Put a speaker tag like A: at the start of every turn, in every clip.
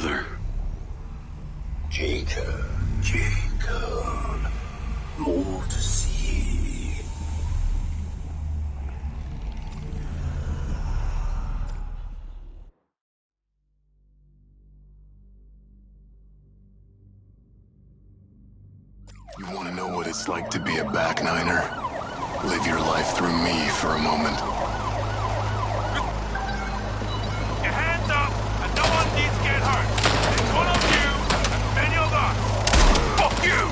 A: brother.
B: Jacob. More to see.
C: You want to know what it's like to be a back niner? Live your life through me for a moment.
D: Your hands up, and no one needs to get hurt. It's one of you, and many of us. Fuck you!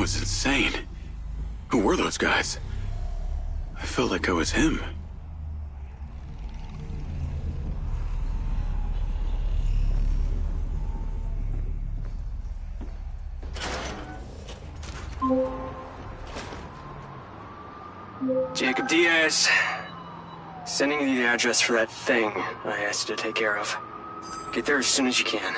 C: was insane. Who were those guys? I felt like I was him.
A: Jacob Diaz. Sending you the address for that thing I asked you to take care of. Get there as soon as you can.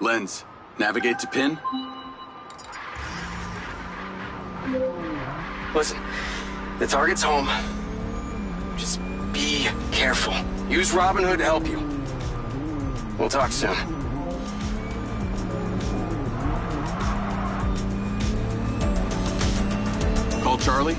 C: Lens, navigate to pin.
A: Listen, the target's home. Just be careful. Use Robin Hood to help you. We'll talk soon.
C: Call Charlie.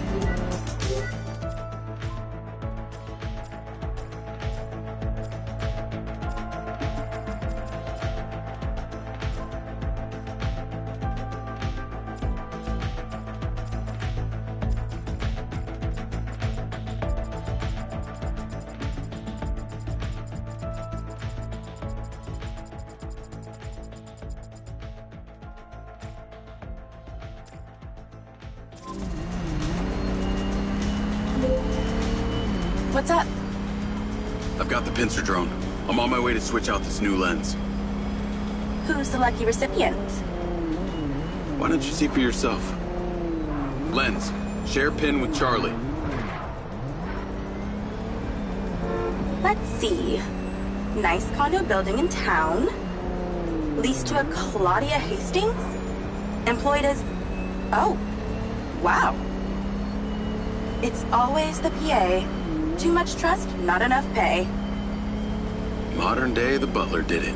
E: What's up?
C: I've got the pincer drone. I'm on my way to switch out this new lens.
E: Who's the lucky recipient?
C: Why don't you see for yourself? Lens, share pin with Charlie.
E: Let's see. Nice condo building in town. Leased to a Claudia Hastings? Employed as... Oh. Wow. It's always the PA. Too much trust, not enough pay.
C: Modern day, the butler did it.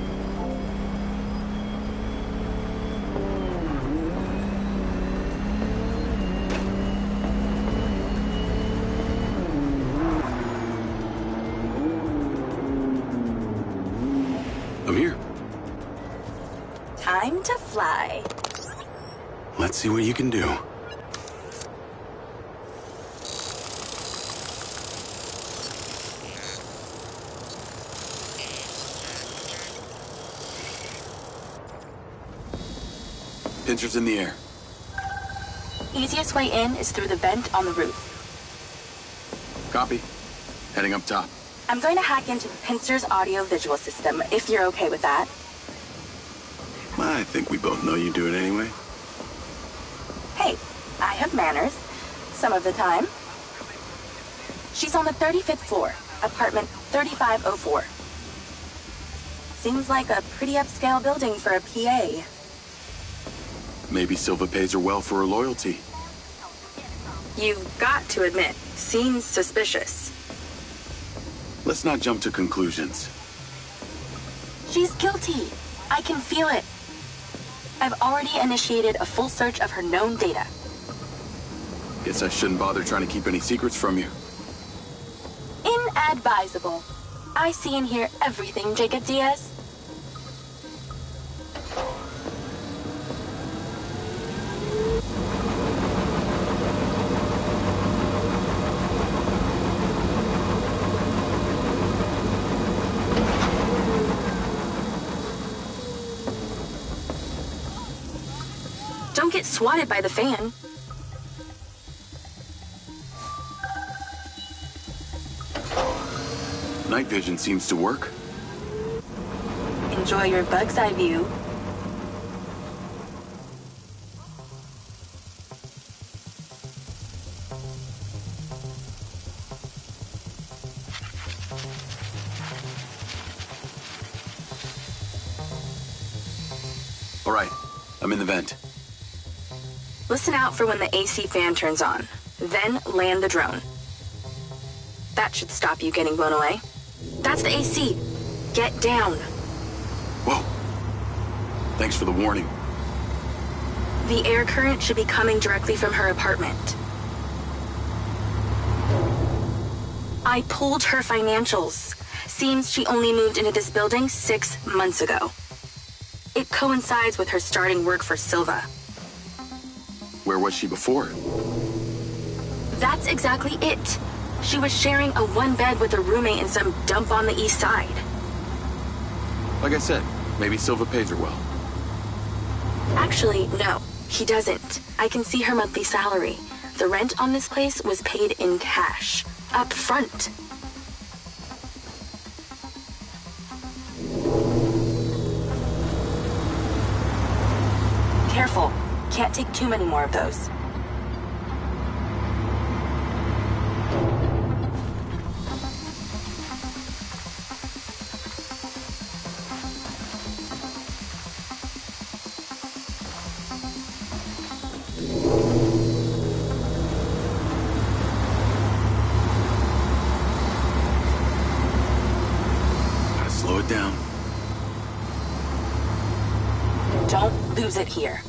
C: I'm here.
E: Time to fly.
C: Let's see what you can do. Pincer's in the air.
E: Easiest way in is through the vent on the roof.
C: Copy. Heading up top.
E: I'm going to hack into the pincer's audio-visual system, if you're okay with that.
C: I think we both know you do it anyway.
E: Hey, I have manners. Some of the time. She's on the 35th floor, apartment 3504. Seems like a pretty upscale building for a PA.
C: Maybe Silva pays her well for her loyalty.
E: You've got to admit, seems suspicious.
C: Let's not jump to conclusions.
E: She's guilty. I can feel it. I've already initiated a full search of her known data.
C: Guess I shouldn't bother trying to keep any secrets from you.
E: Inadvisable. I see and hear everything, Jacob Diaz. Don't get swatted by the fan.
C: Night vision seems to work.
E: Enjoy your bug's eye view.
C: All right, I'm in the vent.
E: Listen out for when the AC fan turns on. Then land the drone. That should stop you getting blown away. That's the AC. Get down.
C: Whoa. Thanks for the warning.
E: The air current should be coming directly from her apartment. I pulled her financials. Seems she only moved into this building 6 months ago. It coincides with her starting work for Silva.
C: Where was she before?
E: That's exactly it. She was sharing a one bed with a roommate in some dump on the east side.
C: Like I said, maybe Silva pays her well.
E: Actually, no, he doesn't. I can see her monthly salary. The rent on this place was paid in cash, up front. Careful. Can't take too many more of those.
C: Gotta slow it down.
E: Don't lose it here.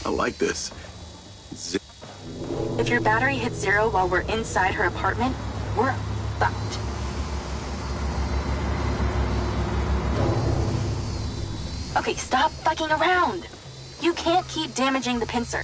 C: I like this.
E: If your battery hits 0 while we're inside her apartment, we're fucked. Okay, stop fucking around. You can't keep damaging the pincer.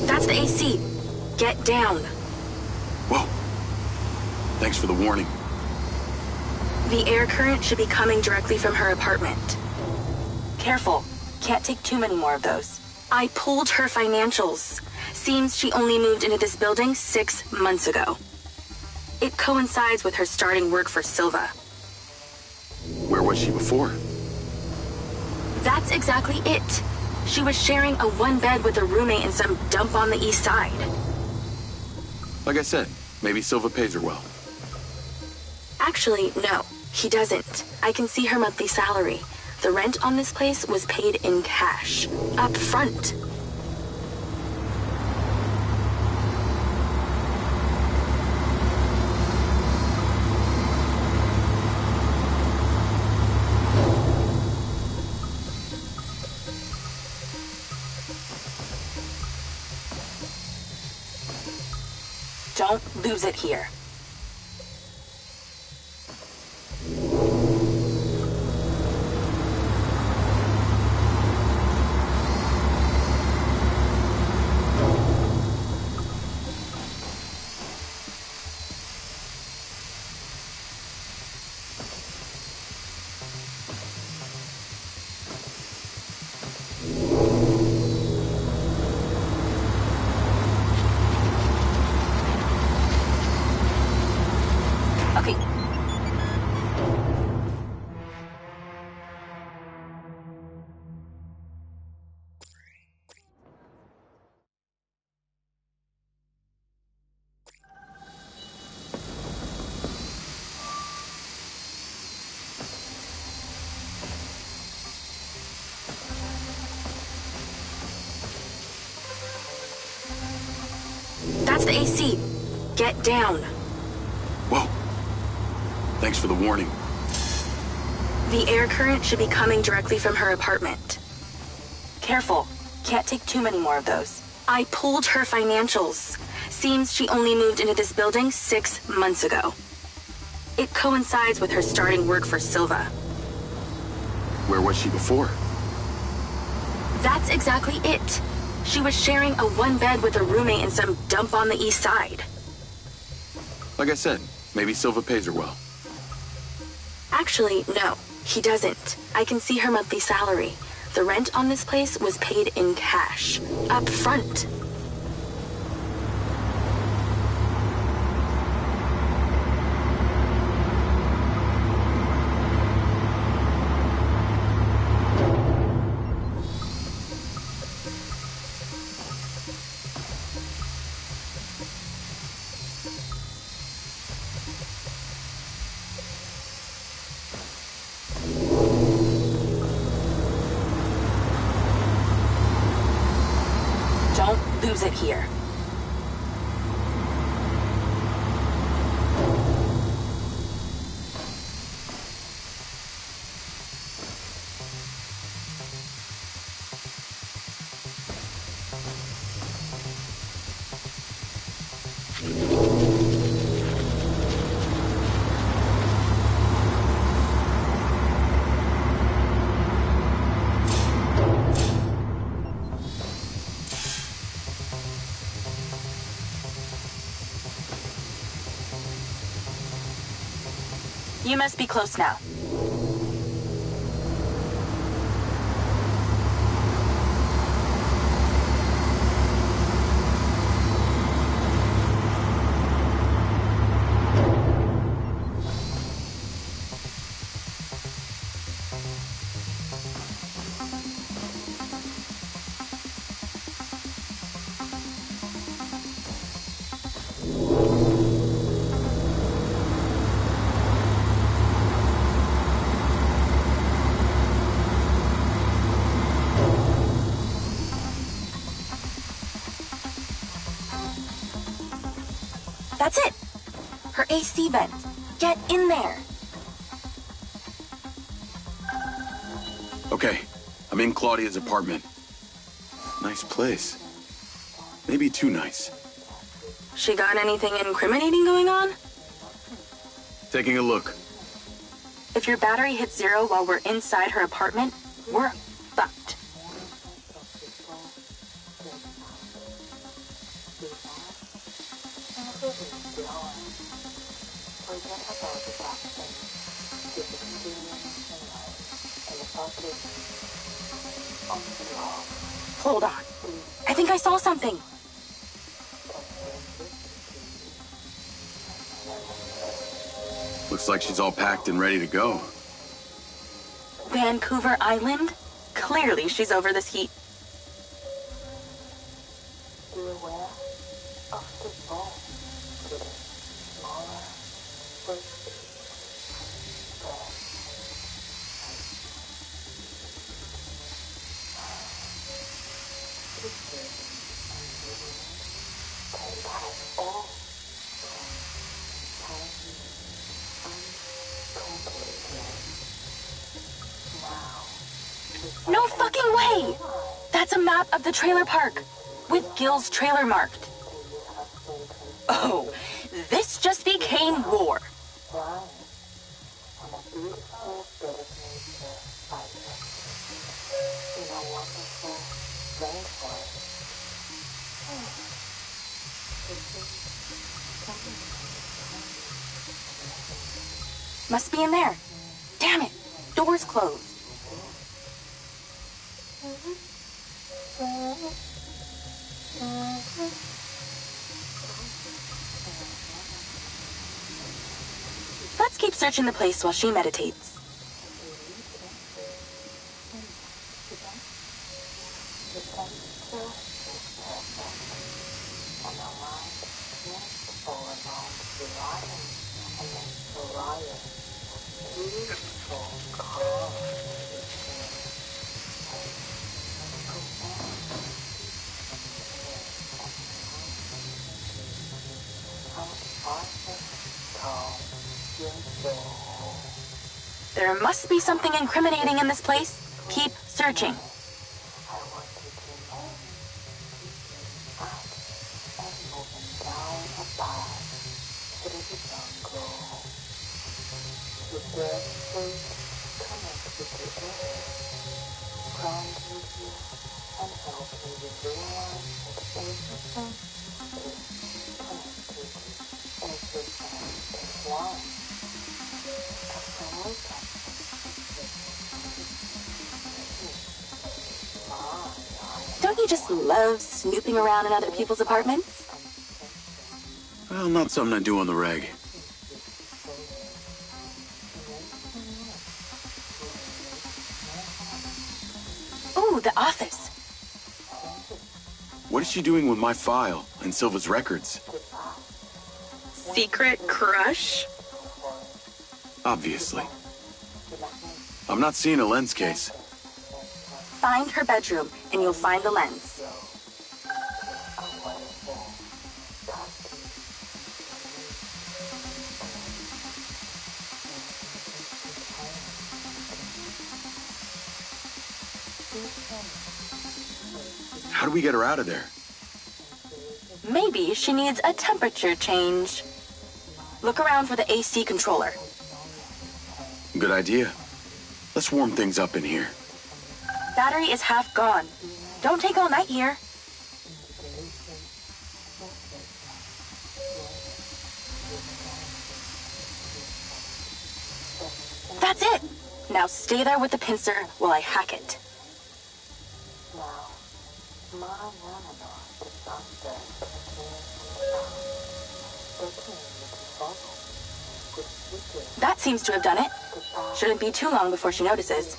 E: That's the AC. Get down.
C: Whoa. Thanks for the warning.
E: The air current should be coming directly from her apartment. Careful. Can't take too many more of those. I pulled her financials. Seems she only moved into this building 6 months ago. It coincides with her starting work for Silva.
C: Where was she before?
E: That's exactly it. She was sharing a one bed with a roommate in some dump on the east side.
C: Like I said, maybe Silva pays her well.
E: Actually, no, he doesn't. I can see her monthly salary. The rent on this place was paid in cash, up front. Don't lose it here. Okay. That's the AC. Get down.
C: Whoa. Thanks for the warning.
E: The air current should be coming directly from her apartment. Careful. Can't take too many more of those. I pulled her financials. Seems she only moved into this building 6 months ago. It coincides with her starting work for Silva.
C: Where was she before?
E: That's exactly it. She was sharing a one bed with a roommate in some dump on the east side.
C: Like I said, maybe Silva pays her well.
E: Actually, no, he doesn't. I can see her monthly salary. The rent on this place was paid in cash, up front. Don't lose it here. You must be close now. That's it! Her AC vent. Get in there!
C: Okay, I'm in Claudia's apartment. Nice place. Maybe too nice.
E: She got anything incriminating going on?
C: Taking a look.
E: If your battery hits 0 while we're inside her apartment, we're fucked. Hold on. I think I saw something.
C: Looks like she's all packed and ready to go.
E: Vancouver Island? Clearly she's over this heat. No fucking way! That's a map of the trailer park, with Gil's trailer marked. Oh, this just became war. Must be in there. Damn it, door's closed. Let's keep searching the place while she meditates. There must be something incriminating in this place. Keep searching. Don't you just love snooping around in other people's apartments?
C: Well, not something I do on the reg.
E: Ooh, the office.
C: What is she doing with my file and Silva's records?
E: Secret crush?
C: Obviously. I'm not seeing a lens case.
E: Find her bedroom, and you'll find the lens.
C: How do we get her out of there?
E: Maybe she needs a temperature change. Look around for the AC controller.
C: Good idea. Let's warm things up in here.
E: Battery is half gone. Don't take all night here. That's it! Now stay there with the pincer while I hack it. That seems to have done it. Shouldn't be too long before she notices.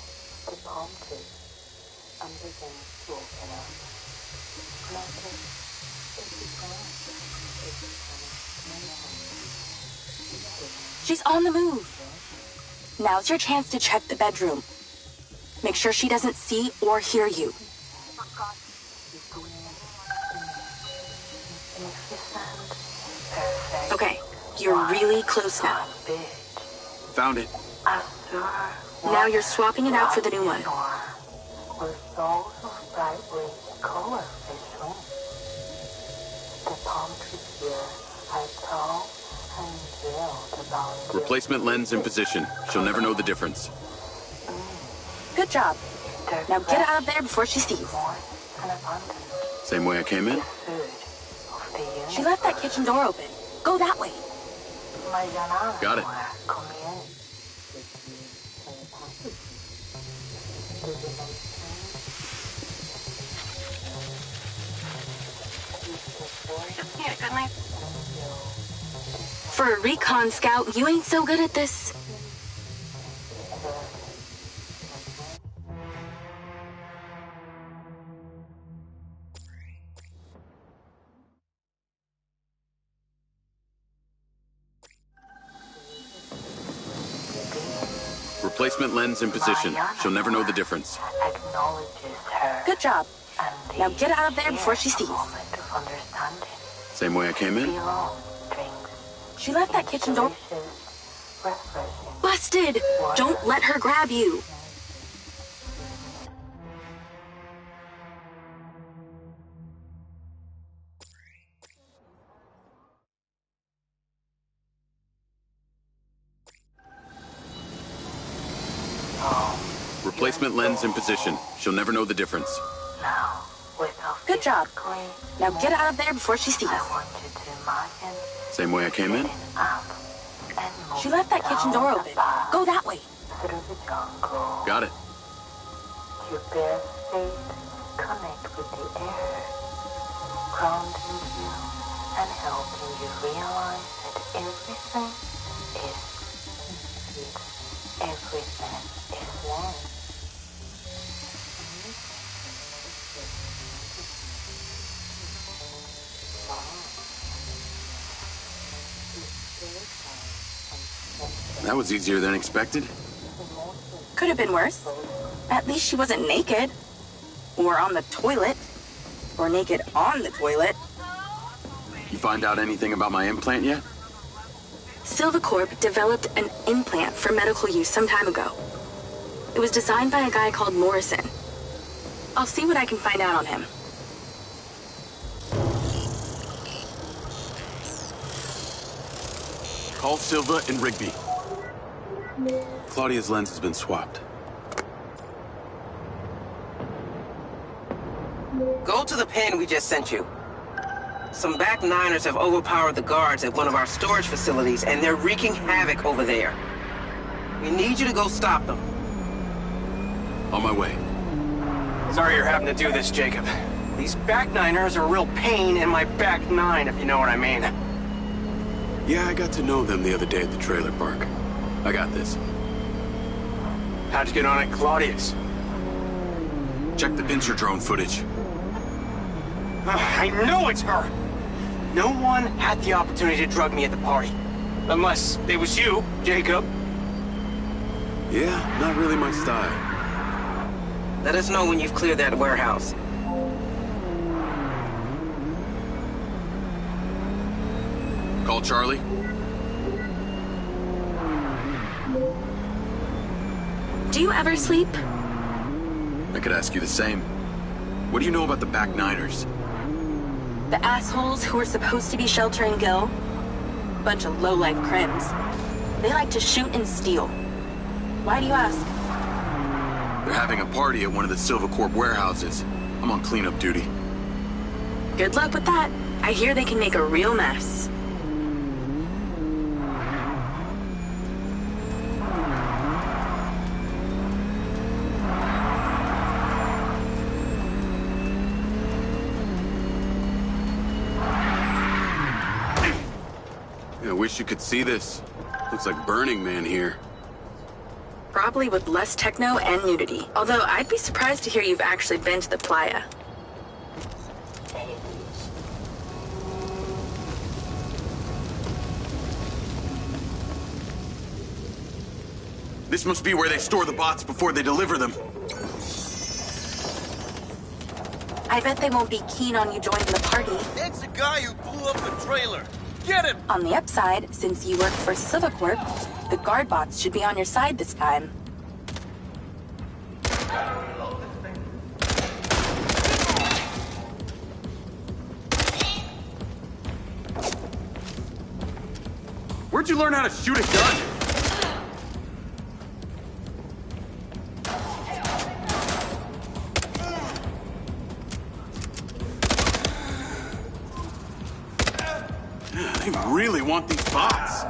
E: She's on the move. Now's your chance to check the bedroom. Make sure she doesn't see or hear you. Okay, you're really close now.
C: Found it.
E: Now you're swapping it out for the new one.
C: Replacement lens in position. She'll never know the difference.
E: Good job. Now get out of there before she sees.
C: Same way I came in?
E: She left that kitchen door open. Go that way.
C: Got it.
E: Yeah, good night. For a recon scout, you ain't so good at this.
C: Replacement lens in position. She'll never know the difference.
E: Good job. Now get out of there before she sees.
C: Same way I came in?
E: She left that kitchen door. Busted! Don't let her grab you.
C: Replacement lens in position. She'll never know the difference.
E: Good job. Now get out of there before she sees.
C: Same way I came in?
E: She left that kitchen door open. Go that way.
C: Got it.
F: Your bare feet connect with the air, grounding you and helping you realize that everything is peace. Everything is one.
C: That was easier than expected.
E: Could have been worse. At least she wasn't naked. Or on the toilet. Or naked on the toilet.
C: You find out anything about my implant yet?
E: Silvacorp developed an implant for medical use some time ago. It was designed by a guy called Morrison. I'll see what I can find out on him.
C: Call Silva and Rigby. Claudia's lens has been swapped.
G: Go to the pin we just sent you. Some back niners have overpowered the guards at one of our storage facilities, and they're wreaking havoc over there. We need you to go stop them.
C: On my way.
A: Sorry you're having to do this, Jacob. These back niners are a real pain in my back nine, if you know what I mean.
C: Yeah, I got to know them the other day at the trailer park. I got this.
A: How'd you get on at Claudia's?
C: Check the pincer drone footage.
A: I know it's her! No one had the opportunity to drug me at the party. Unless it was you, Jacob.
C: Yeah, not really my style.
G: Let us know when you've cleared that warehouse.
C: Call Charlie.
E: Do you ever sleep?
C: I could ask you the same. What do you know about the back niners?
E: The assholes who were supposed to be sheltering Gil? Bunch of low-life crims. They like to shoot and steal. Why do you ask?
C: They're having a party at one of the Silva Corp warehouses. I'm on cleanup duty.
E: Good luck with that. I hear they can make a real mess.
C: I wish you could see this. Looks like Burning Man here.
E: Probably with less techno and nudity. Although I'd be surprised to hear you've actually been to the playa.
C: This must be where they store the bots before they deliver them.
E: I bet they won't be keen on you joining the party.
H: It's the guy who blew up the trailer. Get him!
E: On the upside, since you work for Silva Corp, the guard bots should be on your side this time.
C: Where'd you learn how to shoot a gun? They really want these bots.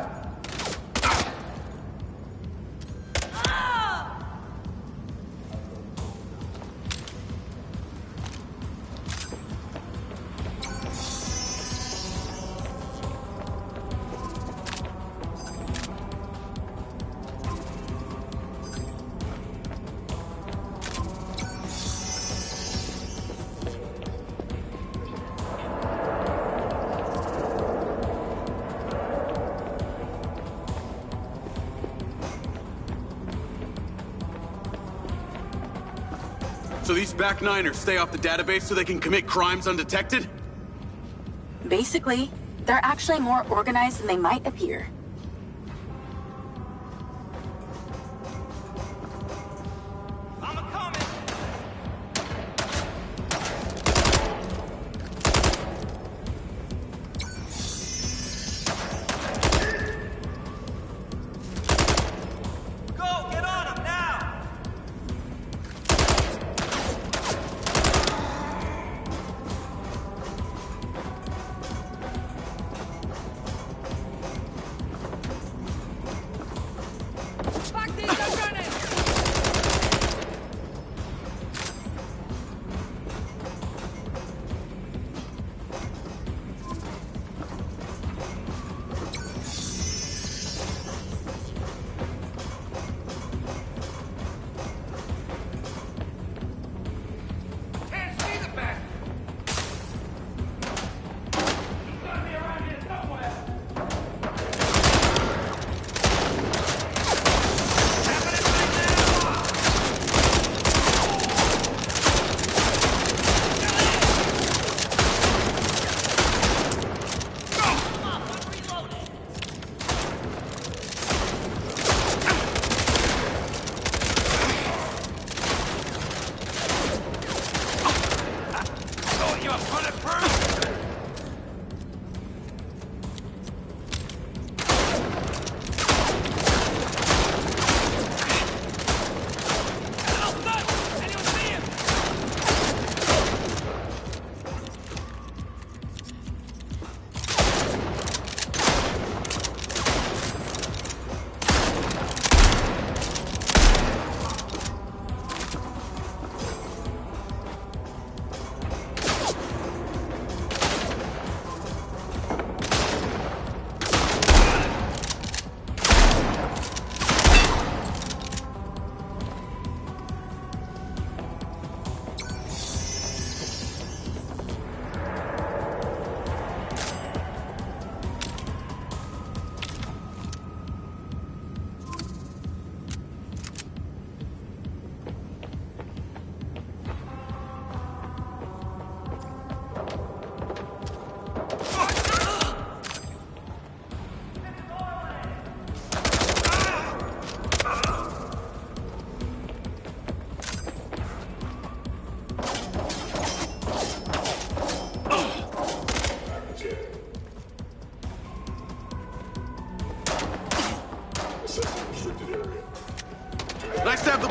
C: So these back niners stay off the database so they can commit crimes undetected?
E: Basically, they're actually more organized than they might appear.
H: I'm a-coming! Go! Get on him now!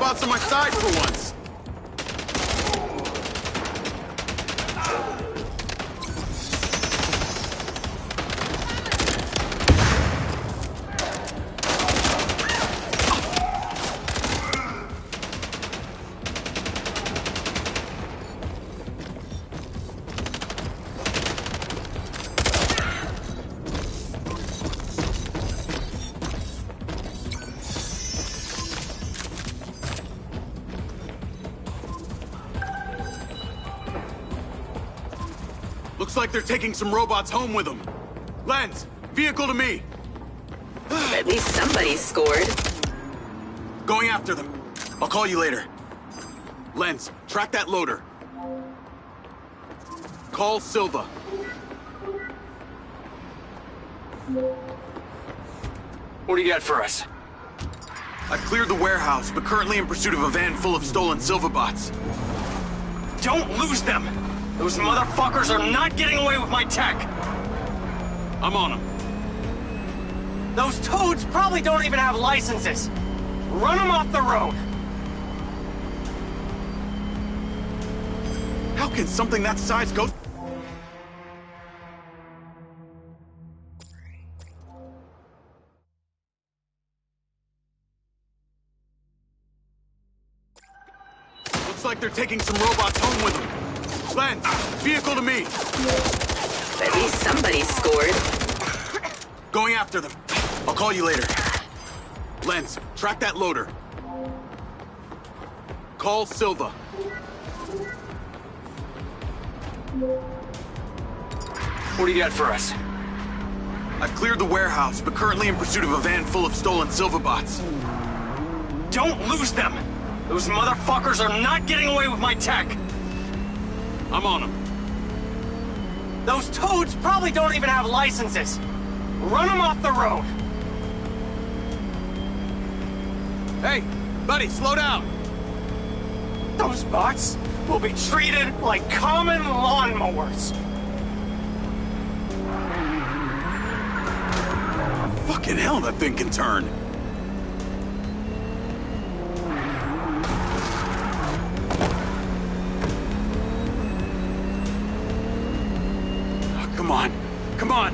C: robots on my side for once. Looks like they're taking some robots home with them. Lens, vehicle to me.
G: At least somebody scored.
C: Going after them. I'll call you later. Lens, track that loader. Call Silva.
A: What do you got for us?
C: I cleared the warehouse, but currently in pursuit of a van full of stolen Silva bots.
A: Don't lose them! Those motherfuckers are not getting away with my tech!
C: I'm on them.
A: Those toads probably don't even have licenses! Run them off the road!
C: How can something that size go... Looks like they're taking some robots home with them. Lens, vehicle to me.
G: At least somebody scored.
C: Going after them. I'll call you later. Lens, track that loader. Call Silva.
A: What do you got for us?
C: I've cleared the warehouse, but currently in pursuit of a van full of stolen Silva bots.
A: Don't lose them! Those motherfuckers are not getting away with my tech!
C: I'm on them.
A: Those toads probably don't even have licenses! Run them off the road!
C: Hey, buddy, slow down.
A: Those bots will be treated like common lawnmowers!
C: Fucking hell, that thing can turn. Oh, come on, come on.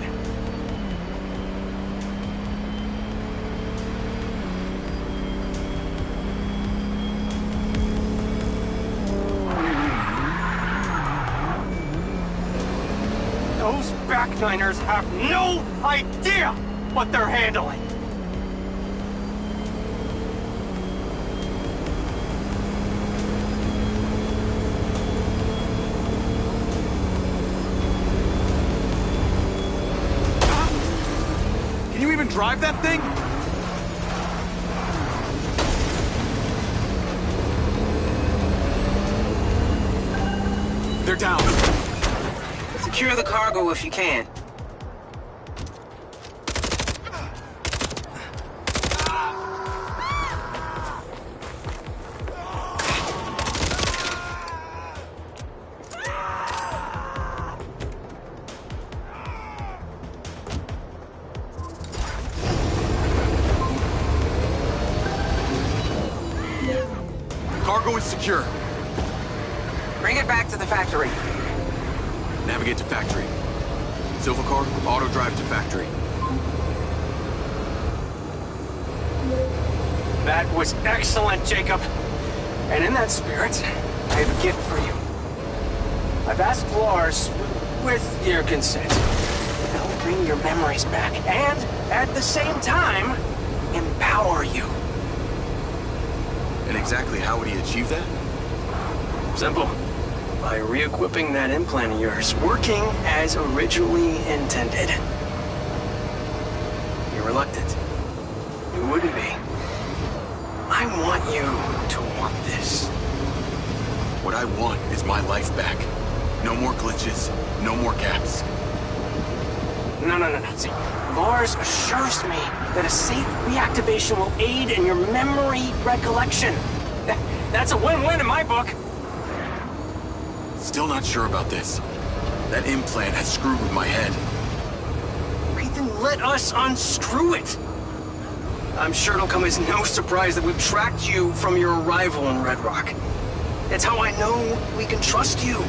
A: Those backniners have no idea what they're handling!
C: Can you even drive that thing? They're down.
G: Secure the cargo if you can.
C: Cargo is secure.
G: Bring it back to the factory.
C: Navigate to factory. Silva car, auto drive to factory.
A: That was excellent, Jacob. And in that spirit, I have a gift for you. I've asked Lars, with your consent, to help bring your memories back and, at the same time, empower you.
C: And exactly how would he achieve that?
A: Simple. By re-equipping that implant of yours, working as originally intended. You're reluctant. You wouldn't be. I want you to want this.
C: What I want is my life back. No more glitches, no more gaps.
A: No. See, Lars assures me that a safe reactivation will aid in your memory recollection. That's a win-win in my book.
C: Still not sure about this. That implant has screwed with my head.
A: Great, then let us unscrew it. I'm sure it'll come as no surprise that we've tracked you from your arrival in Red Rock. That's how I know we can trust you.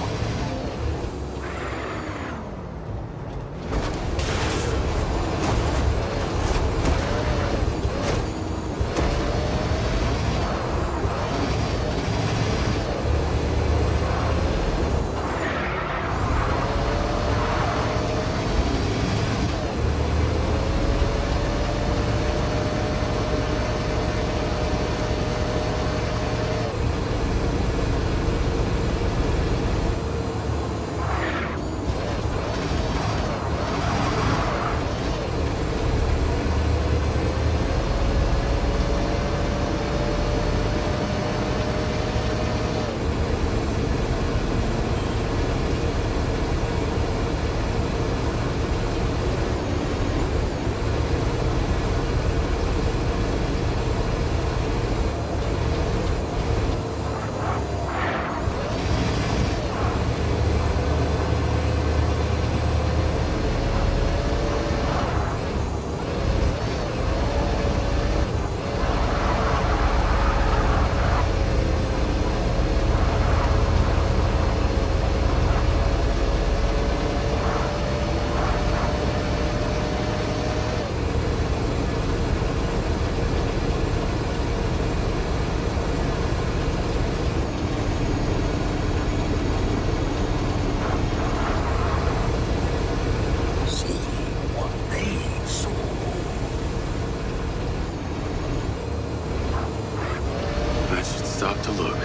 C: Stop to look.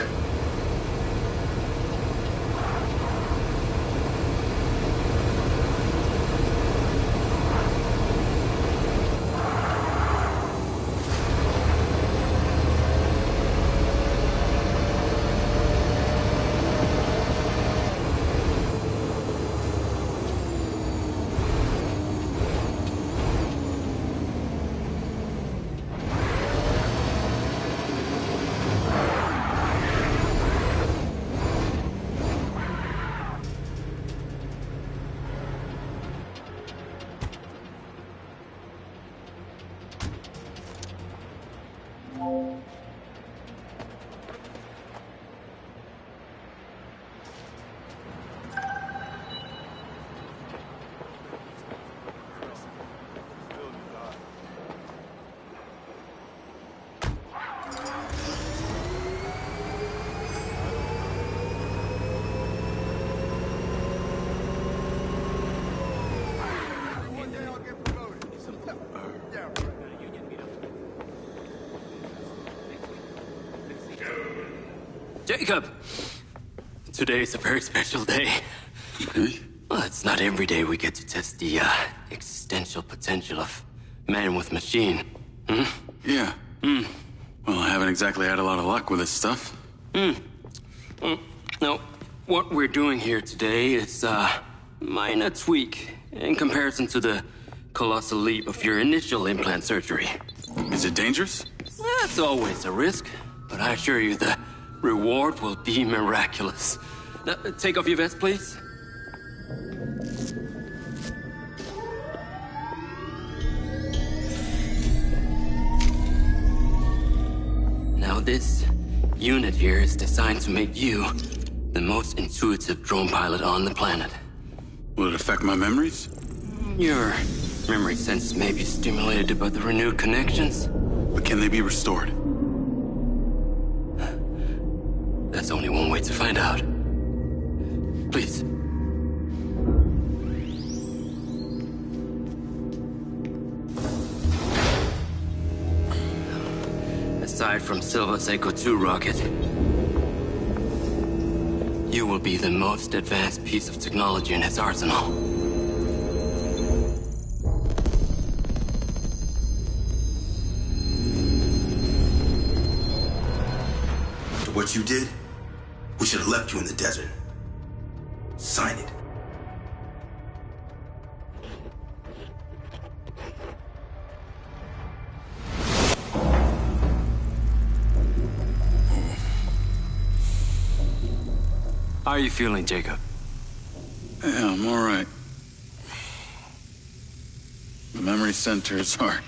I: Jacob! Today is a very special day. Well, it's not every day we get to test the existential potential of man with machine. Hmm?
C: Yeah. Well, I haven't exactly had a lot of luck with this stuff.
I: No, what we're doing here today is a minor tweak in comparison to the colossal leap of your initial implant surgery.
C: Is it dangerous?
I: That's always a risk, but I assure you the reward will be miraculous. Now, take off your vest, please. Now, this unit here is designed to make you the most intuitive drone pilot on the planet.
C: Will it affect my memories?
I: Your memory sense may be stimulated by the renewed connections.
C: But can they be restored?
I: There's only one way to find out. Please. Aside from Silva's Echo 2 rocket, you will be the most advanced piece of technology in his arsenal.
B: What you did, we should have left you in the desert. Sign it.
I: How are you feeling, Jacob?
C: Yeah, I'm all right. The memory centers are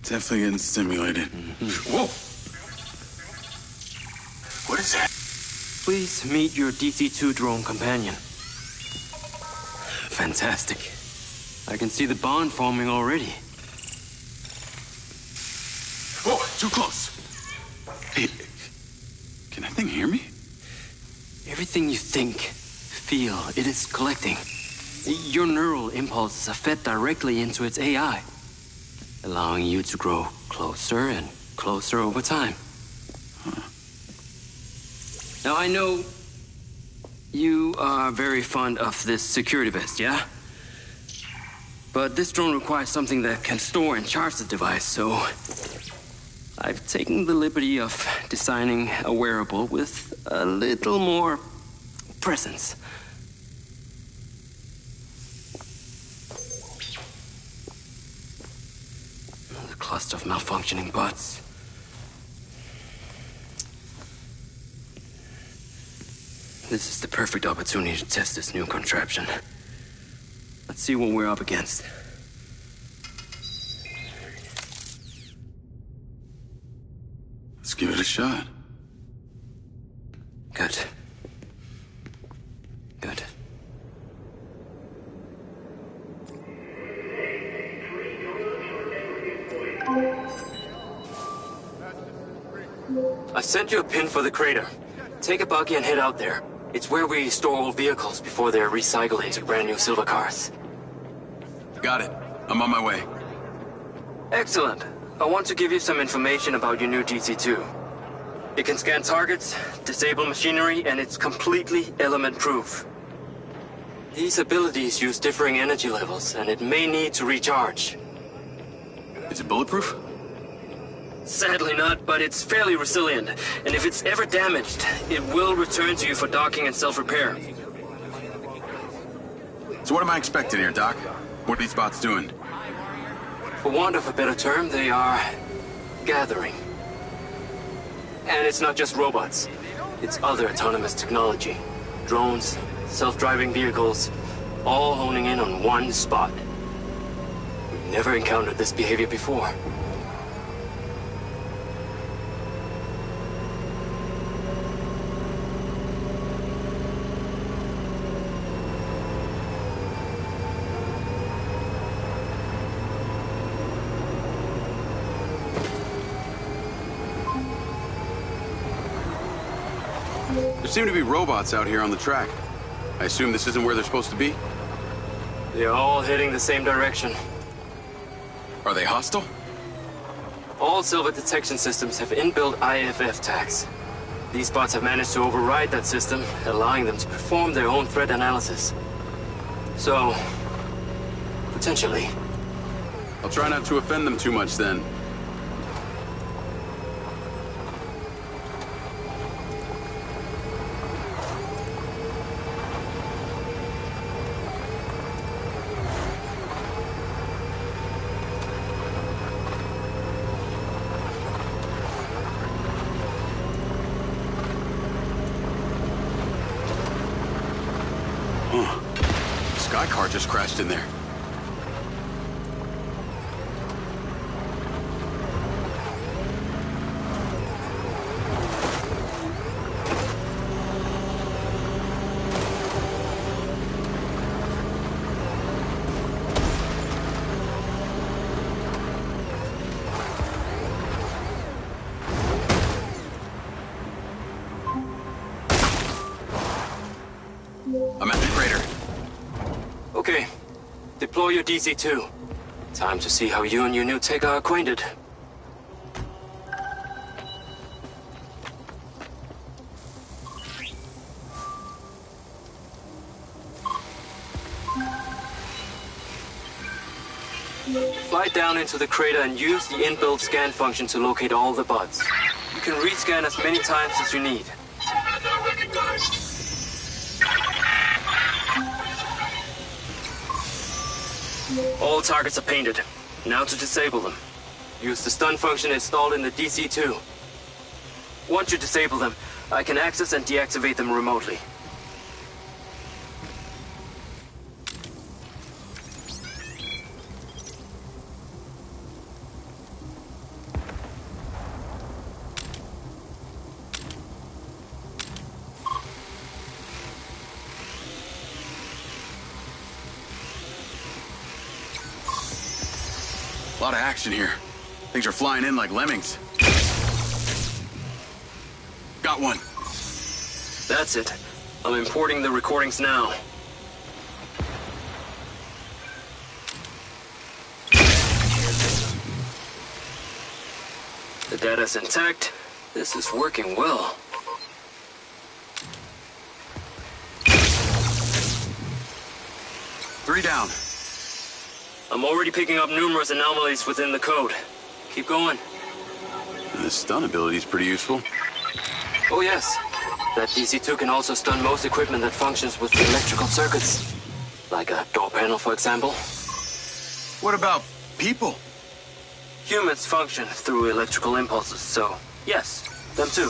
C: Definitely getting stimulated. Whoa! What is that?
I: Please meet your DC-2 drone companion. Fantastic. I can see the bond forming already.
C: Whoa, too close. Hey, can that thing hear me?
I: Everything you think, feel, it is collecting. Your neural impulses are fed directly into its AI, allowing you to grow closer and closer over time. Now, I know you are very fond of this security vest, yeah? But this drone requires something that can store and charge the device, so I've taken the liberty of designing a wearable with a little more presence. The cluster of malfunctioning bots. This is the perfect opportunity to test this new contraption. Let's see what we're up against.
C: Let's give it a shot.
I: Good. Good. I sent you a pin for the crater. Take a buggy and head out there. It's where we store old vehicles before they're recycled into brand new silver cars.
C: Got it. I'm on my way.
I: Excellent. I want to give you some information about your new DC-2. It can scan targets, disable machinery, and it's completely element-proof. These abilities use differing energy levels, and it may need to recharge.
C: Is it bulletproof?
I: Sadly not, but it's fairly resilient, and if it's ever damaged, it will return to you for docking and self-repair.
C: So what am I expecting here, Doc? What are these bots doing?
I: For want of a better term, they are gathering. And it's not just robots. It's other autonomous technology. Drones, self-driving vehicles, all honing in on one spot. We've never encountered this behavior before.
C: There seem to be robots out here on the track. I assume this isn't where they're supposed to be?
I: They're all heading the same direction.
C: Are they hostile?
I: All silver detection systems have inbuilt IFF tags. These bots have managed to override that system, allowing them to perform their own threat analysis. So, potentially.
C: I'll try not to offend them too much then. Sky car just crashed in there. I'm at the crater.
I: Okay. Deploy your DC-2. Time to see how you and your new tech are acquainted. Fly down into the crater and use the inbuilt scan function to locate all the buds. You can rescan as many times as you need. All targets are painted. Now to disable them. Use the stun function installed in the DC-2. Once you disable them, I can access and deactivate them remotely.
C: A lot of action here. Things are flying in like lemmings. Got one.
I: That's it. I'm importing the recordings now. The data's intact. This is working well.
C: Three down.
I: I'm already picking up numerous anomalies within the code. Keep going.
C: This stun ability is pretty useful.
I: Oh yes. That DC-2 can also stun most equipment that functions with electrical circuits. Like a door panel, for example.
C: What about people?
I: Humans function through electrical impulses, so yes, them too.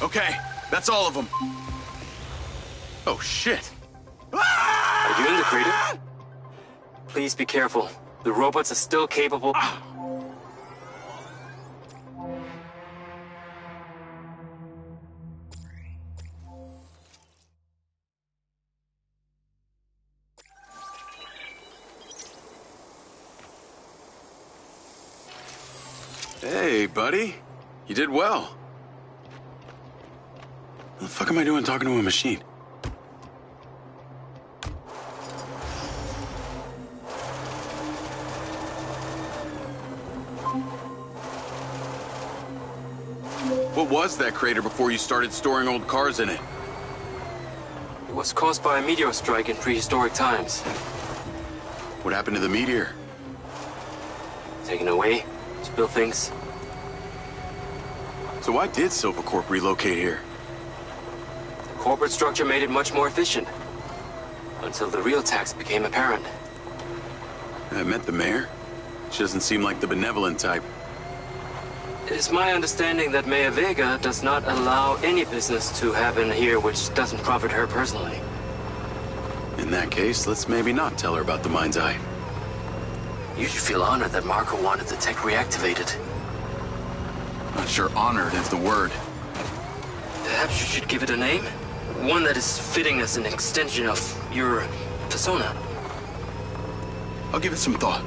C: Okay, that's all of them. Oh shit.
I: Are you in the crater? Please be careful. The robots are still capable.
C: Hey, buddy. You did well. What the fuck am I doing talking to a machine? What was that crater before you started storing old cars in it?
I: It was caused by a meteor strike in prehistoric times.
C: What happened to the meteor?
I: Taken away, spill things.
C: So why did Silvercorp relocate here?
I: The corporate structure made it much more efficient. Until the real tax became apparent.
C: I met the mayor. She doesn't seem like the benevolent type.
I: It is my understanding that Mayor Vega does not allow any business to happen here which doesn't profit her personally.
C: In that case, let's maybe not tell her about the Mindseye.
I: You should feel honored that Marco wanted the tech reactivated.
C: Not sure honored is the word.
I: Perhaps you should give it a name? One that is fitting as an extension of your persona.
C: I'll give it some thought.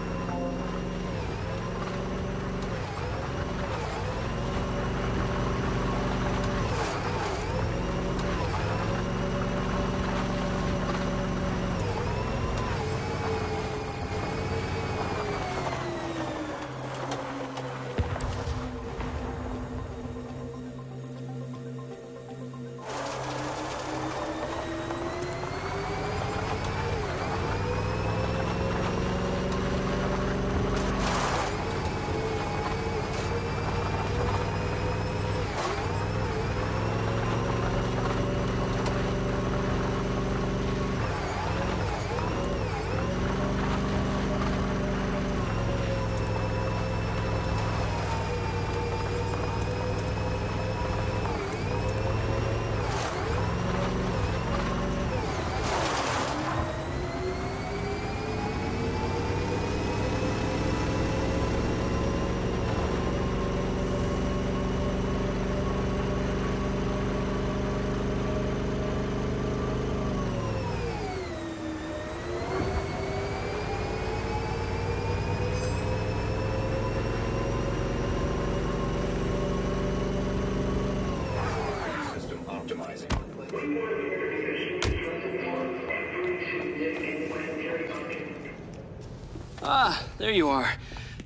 I: Ah, there you are.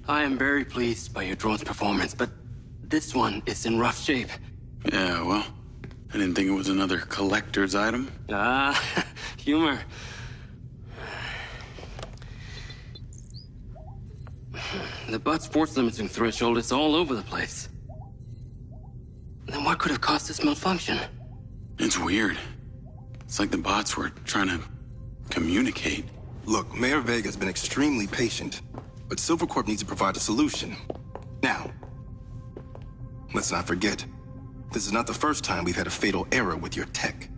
I: I am very pleased by your drone's performance, but this one is in rough shape.
C: Yeah, well, I didn't think it was another collector's item.
I: Ah, humor. The butt's force limiting threshold is all over the place. Then what could have caused this malfunction?
C: It's weird. It's like the bots were trying to communicate.
B: Look, Mayor Vega's been extremely patient, but Silvercorp needs to provide a solution. Now, let's not forget, this is not the first time we've had a fatal error with your tech.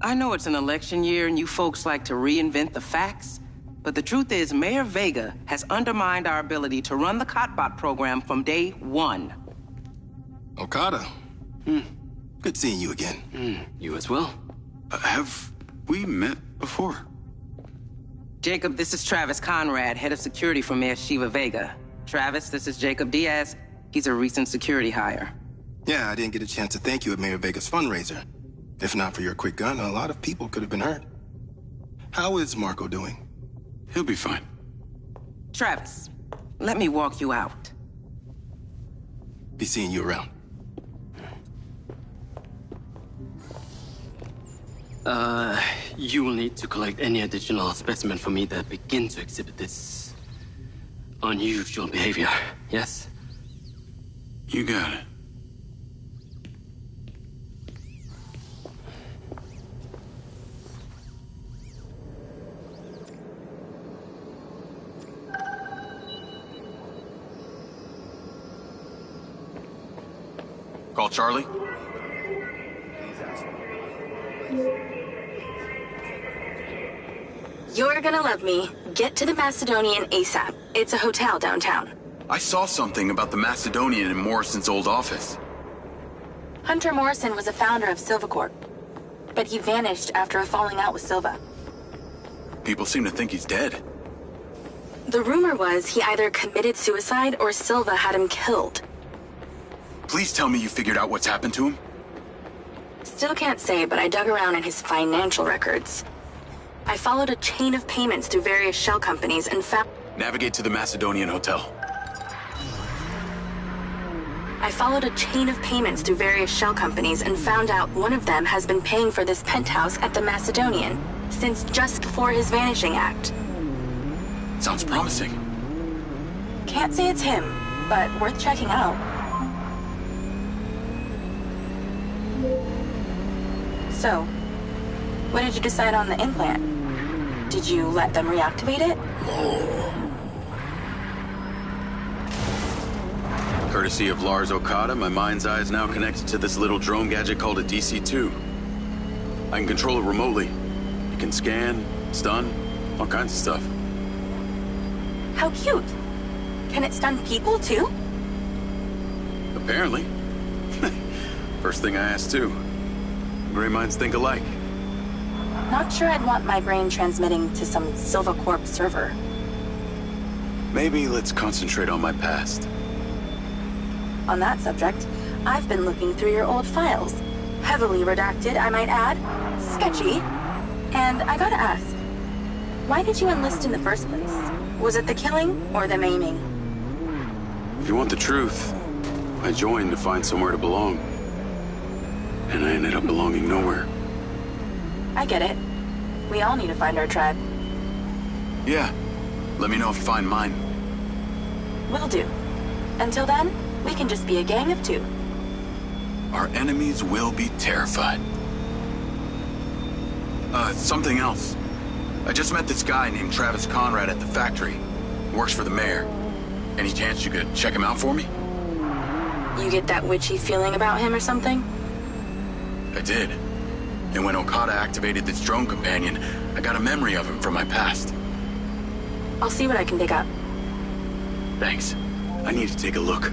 G: I know it's an election year and you folks like to reinvent the facts, but the truth is Mayor Vega has undermined our ability to run the Cotbot program from day one.
B: Okada. Good seeing you again.
I: You as well.
J: Have we met before?
G: Jacob, this is Travis Conrad, head of security for Mayor Shiva Vega. Travis, this is Jacob Diaz. He's a recent security hire.
B: Yeah, I didn't get a chance to thank you at Mayor Vega's fundraiser. If not for your quick gun, a lot of people could have been hurt. How is Marco doing?
J: He'll be fine.
G: Travis, let me walk you out.
B: Be seeing you around.
I: You will need to collect any additional specimen for me that begin to exhibit this unusual behavior, yes?
J: You got it.
C: Call Charlie?
E: You're gonna love me. Get to the Macedonian ASAP. It's a hotel downtown.
C: I saw something about the Macedonian in Morrison's old office.
E: Hunter Morrison was a founder of Silva Corp, but he vanished after a falling out with Silva.
C: People seem to think he's dead.
E: The rumor was he either committed suicide or Silva had him killed.
C: Please tell me you figured out what's happened to him?
E: Still can't say, but I dug around in his financial records. I followed a chain of payments through various shell companies and found...
C: Navigate to the Macedonian Hotel.
E: I followed a chain of payments through various shell companies and found out one of them has been paying for this penthouse at the Macedonian since just before his vanishing act.
C: Sounds promising.
E: Can't say it's him, but worth checking out. So, what did you decide on the implant? Did you let them reactivate it?
C: Courtesy of Lars Okada, my Mindseye is now connected to this little drone gadget called a DC-2. I can control it remotely. It can scan, stun, all kinds of stuff.
E: How cute. Can it stun people too?
C: Apparently. First thing I asked too. Gray minds think alike.
E: Not sure I'd want my brain transmitting to some Silva Corp server.
C: Maybe let's concentrate on my past.
E: On that subject, I've been looking through your old files. Heavily redacted, I might add. Sketchy. And I gotta ask, why did you enlist in the first place? Was it the killing or the maiming?
C: If you want the truth, I joined to find somewhere to belong. And I ended up belonging nowhere.
E: I get it. We all need to find our tribe.
C: Yeah. Let me know if you find mine.
E: Will do. Until then, we can just be a gang of two.
C: Our enemies will be terrified. Something else. I just met this guy named Travis Conrad at the factory. He works for the mayor. Any chance you could check him out for me?
E: You get that witchy feeling about him or something?
C: I did. And when Okada activated this drone companion, I got a memory of him from my past.
E: I'll see what I can dig up.
C: Thanks. I need to take a look.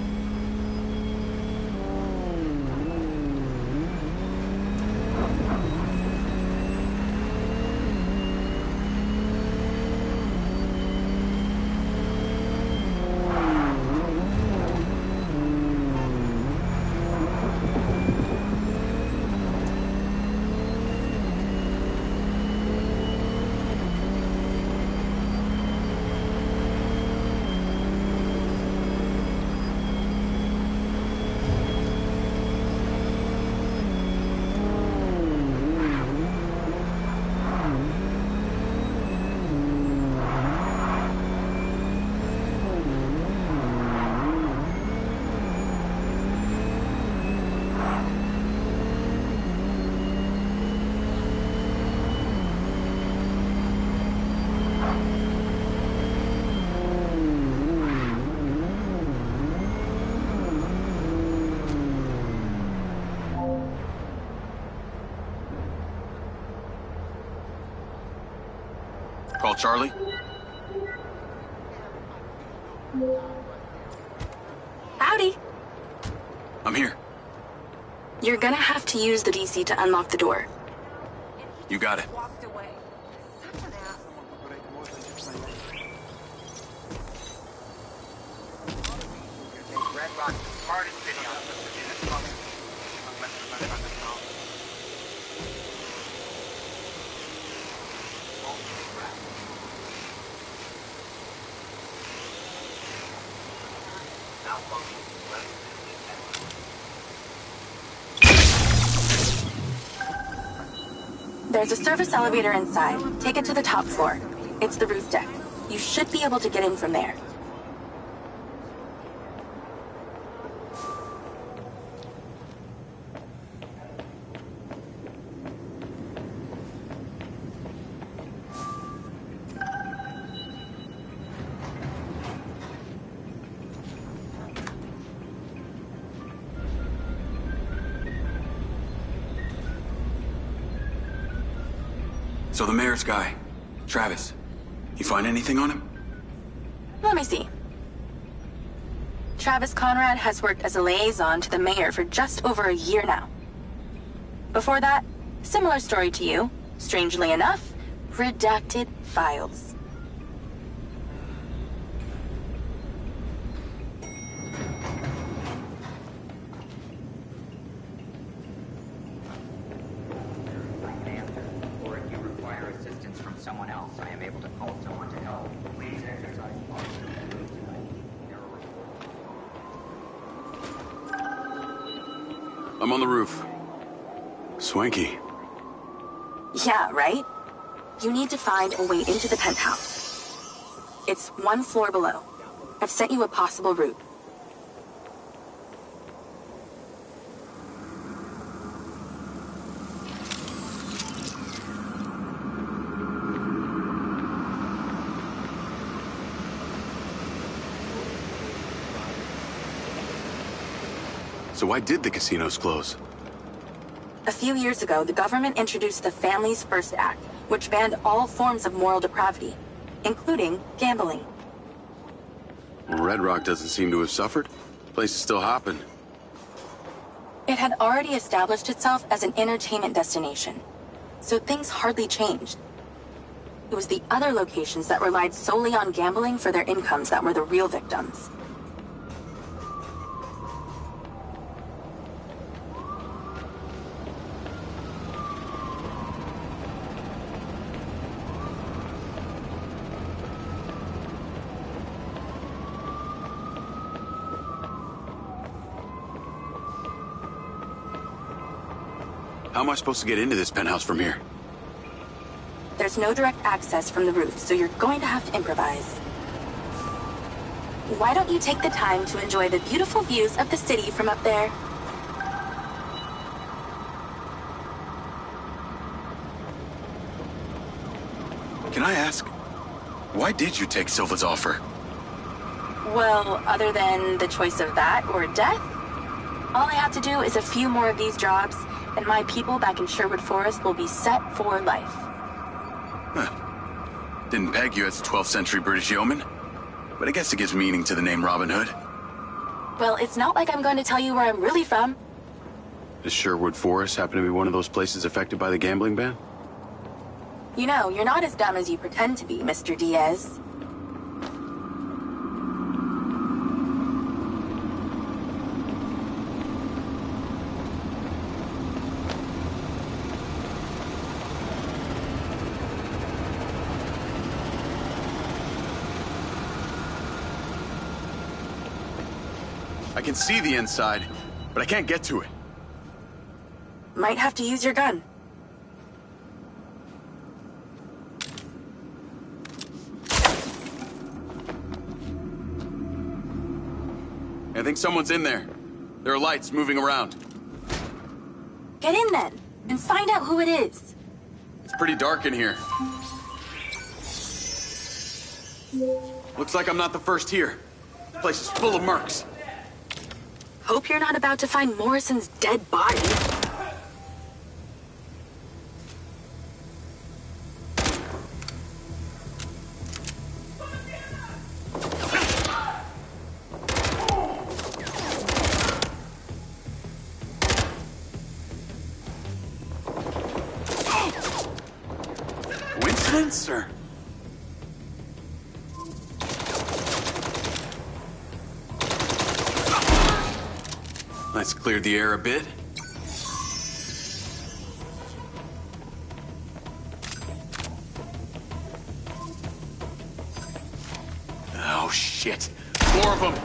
C: Call Charlie?
E: Howdy.
C: I'm here.
E: You're gonna have to use the DC to unlock the door.
C: You got it.
F: Walked away. Such an ass.
A: Red Rock's the smartest city on the
E: There's a service elevator inside. Take it to the top floor. It's the roof deck. You should be able to get in from there.
C: So the mayor's guy, Travis, you find anything on him?
E: Let me see. Travis Conrad has worked as a liaison to the mayor for just over a year now. Before that, similar story to you. Strangely enough, redacted files.
K: Or if you require assistance from someone else, I am able to call someone to help. Please exercise caution and move tonight.
C: I'm on the roof. Swanky.
E: Yeah, right? You need to find a way into the penthouse. It's one floor below. I've sent you a possible route.
C: So why did the casinos close?
E: A few years ago, the government introduced the Family's First Act, which banned all forms of moral depravity, including gambling.
C: Red Rock doesn't seem to have suffered. Place is still hopping.
E: It had already established itself as an entertainment destination, so things hardly changed. It was the other locations that relied solely on gambling for their incomes that were the real victims.
C: How am I supposed to get into this penthouse from here?
E: There's no direct access from the roof, so you're going to have to improvise. Why don't you take the time to enjoy the beautiful views of the city from up there?
C: Can I ask, why did you take Silva's offer?
E: Well, other than the choice of that or death, all I have to do is a few more of these jobs, and my people back in Sherwood Forest will be set for life.
C: Huh. Didn't peg you as a 12th century British yeoman, but I guess it gives meaning to the name Robin Hood.
E: Well, it's not like I'm going to tell you where I'm really from.
C: Does Sherwood Forest happen to be one of those places affected by the gambling ban?
E: You know, you're not as dumb as you pretend to be, Mr. Diaz.
C: I can see the inside, but I can't get to it.
E: Might have to use your gun.
C: I think someone's in there. There are lights moving around.
E: Get in then, and find out who it is.
C: It's pretty dark in here. Looks like I'm not the first here. The place is full of mercs.
E: Hope you're not about to find Morrison's dead body.
C: Let's clear the air a bit. Oh, shit. More of them!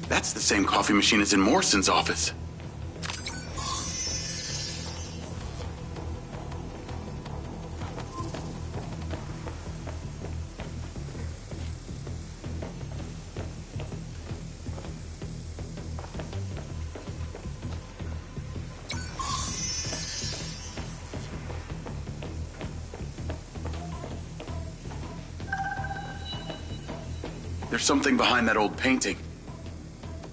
C: That's the same coffee machine as in Morrison's office. There's something behind that old painting.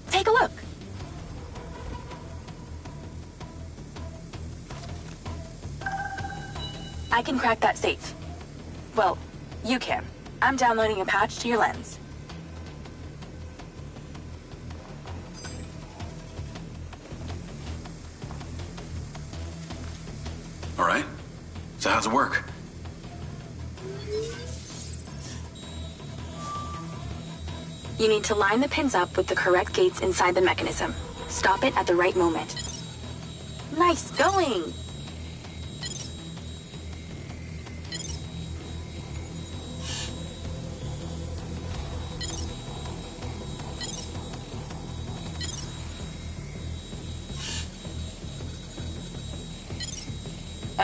E: Take a look. I can crack that safe. Well, you can. I'm downloading a patch to your lens.
C: All right. So how's it work?
E: You need to line the pins up with the correct gates inside the mechanism. Stop it at the right moment. Nice going!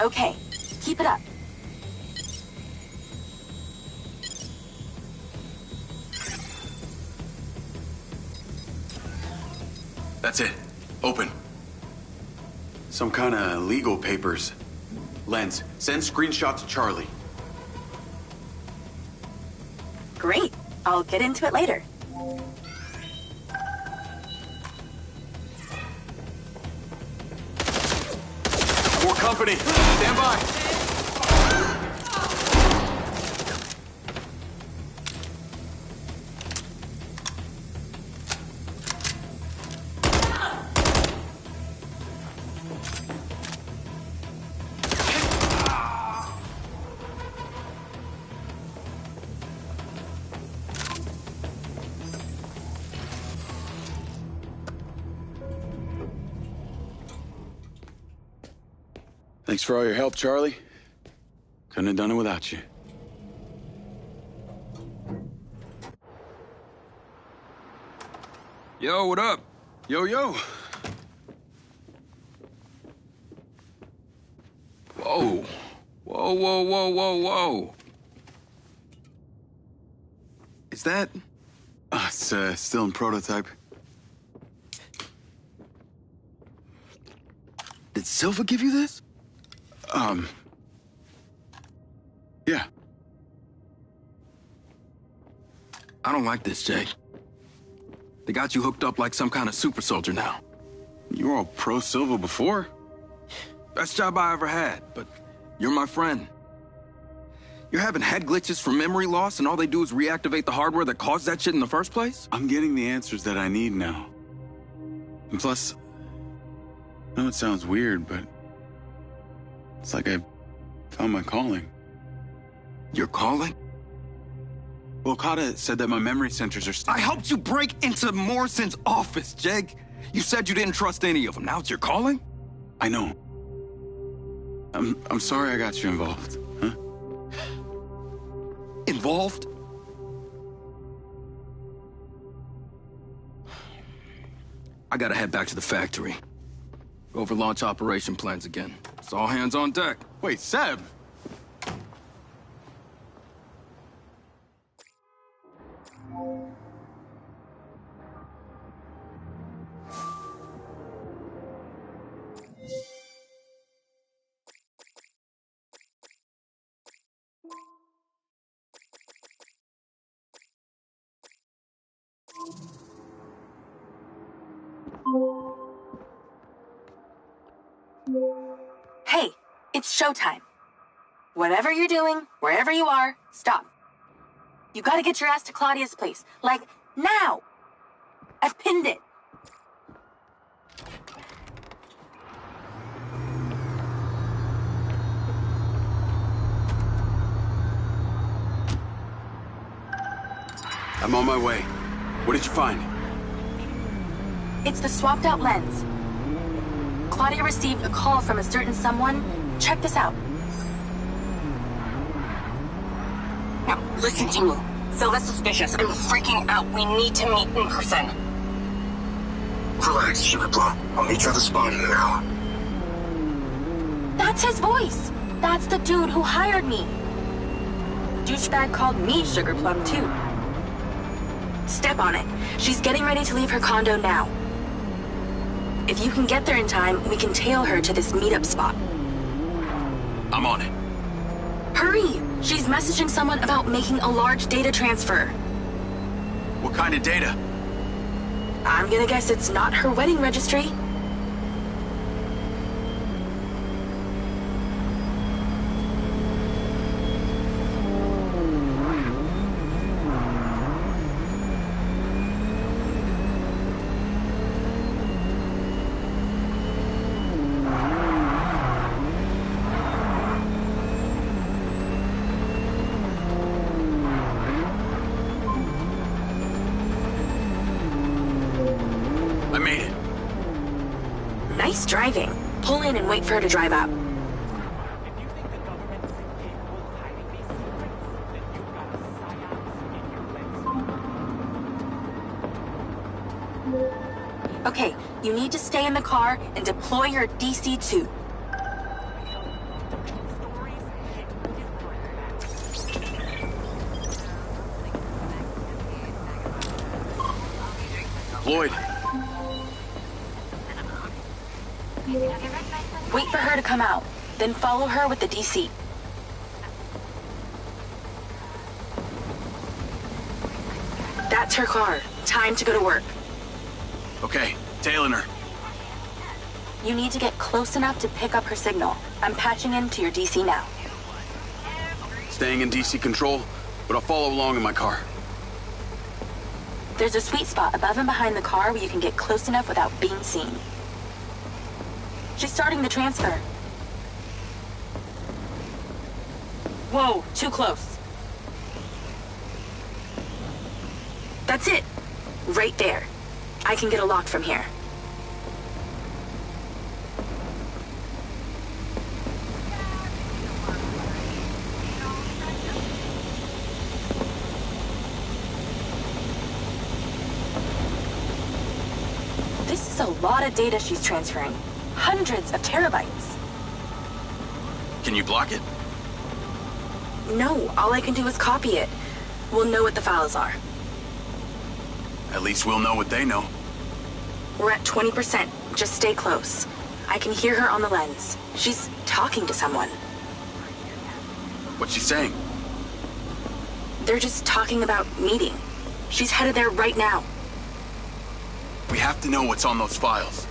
E: Okay, keep it up.
C: That's it. Open. Some kind of legal papers. Lens, send screenshot to Charlie.
E: Great. I'll get into it later.
C: More company. Stand by. Thanks for all your help, Charlie. Couldn't have done it without you.
L: Yo, what up?
C: Yo, yo.
L: Whoa. Whoa, whoa, whoa, whoa, whoa. Is that...
C: It's still in prototype.
L: Did Silva give you this?
C: Yeah.
L: I don't like this, Jay. They got you hooked up like some kind of super soldier now.
C: You were all pro-Silva before.
L: Best job I ever had, but you're my friend. You're having head glitches from memory loss, and all they do is reactivate the hardware that caused that shit in the first place?
C: I'm getting the answers that I need now. And plus, I know it sounds weird, but it's like I found my calling.
L: Your calling?
C: Well, Okada said that my memory centers are...
L: I helped you break into Morrison's office, Jeg. You said you didn't trust any of them. Now it's your calling?
C: I know. I'm sorry I got you involved, huh?
L: Involved? I gotta head back to the factory. Go over launch operation plans again. It's all hands on deck.
C: Wait, Seb!
E: Hey, It's showtime. Whatever you're doing, wherever you are, stop. You gotta get your ass to Claudia's place. Like, now! I've pinned it.
C: I'm on my way. What did you find?
E: It's the swapped out lens. Claudia received a call from a certain someone. Check this out.
M: Now, listen to me. Phil, that's suspicious. I'm freaking out. We need to meet in person.
N: Relax, Sugar Plum. I'll meet you at the spot in an hour.
E: That's his voice. That's the dude who hired me. Douchebag called me Sugar Plum, too. Step on it. She's getting ready to leave her condo now. If you can get there in time, we can tail her to this meetup spot.
C: I'm on it.
E: Hurry! She's messaging someone about making a large data transfer.
C: What kind of data?
E: I'm gonna guess it's not her wedding registry.
C: I made it.
E: Nice driving. Pull in and wait for her to drive up. Okay, you need to stay in the car and deploy your DC-2.
C: Lloyd.
E: Wait for her to come out, then follow her with the DC. That's her car. Time to go to work.
C: Okay, tailing her.
E: You need to get close enough to pick up her signal. I'm patching into your DC now.
C: Staying in DC control, but I'll follow along in my car.
E: There's a sweet spot above and behind the car where you can get close enough without being seen. She's starting the transfer. Whoa, too close. That's it. Right there. I can get a lock from here. This is a lot of data she's transferring. Hundreds of terabytes.
C: Can you block it?
E: No, all I can do is copy it. We'll know what the files are.
C: At least we'll know what they know.
E: We're at 20%. Just stay close. I can hear her on the lens. She's talking to someone.
C: What's she saying?
E: They're just talking about meeting. She's headed there right now.
C: We have to know what's on those files.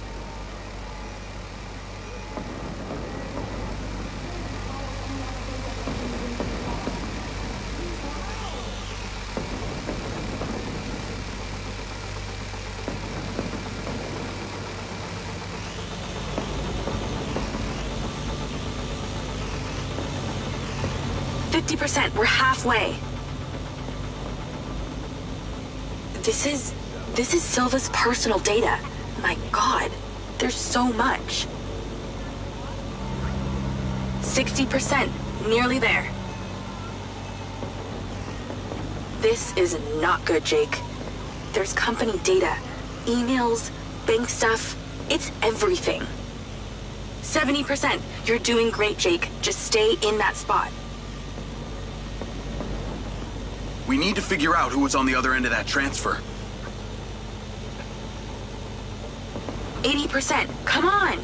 E: We're halfway. This is Silva's personal data. My God, there's so much. 60%, nearly there. This is not good, Jake. There's company data, emails, bank stuff. It's everything. 70%. You're doing great, Jake. Just stay in that spot.
C: We need to figure out who was on the other end of that transfer.
E: 80%. Come on!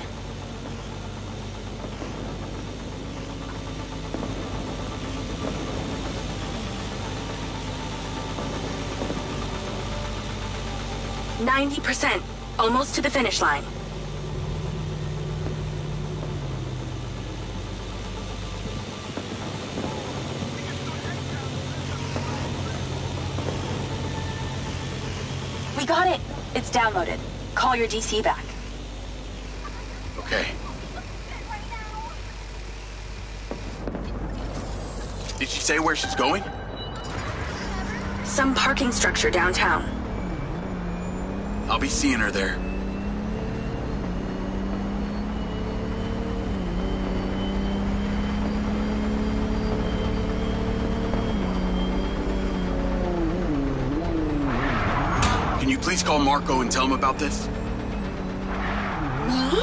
E: %. Almost to the finish line. got it. It's downloaded. Call your DC back.
C: Okay. Did she say where she's going?
E: Some parking structure downtown.
C: I'll be seeing her there. Can you please call Marco and tell him about this?
E: Me?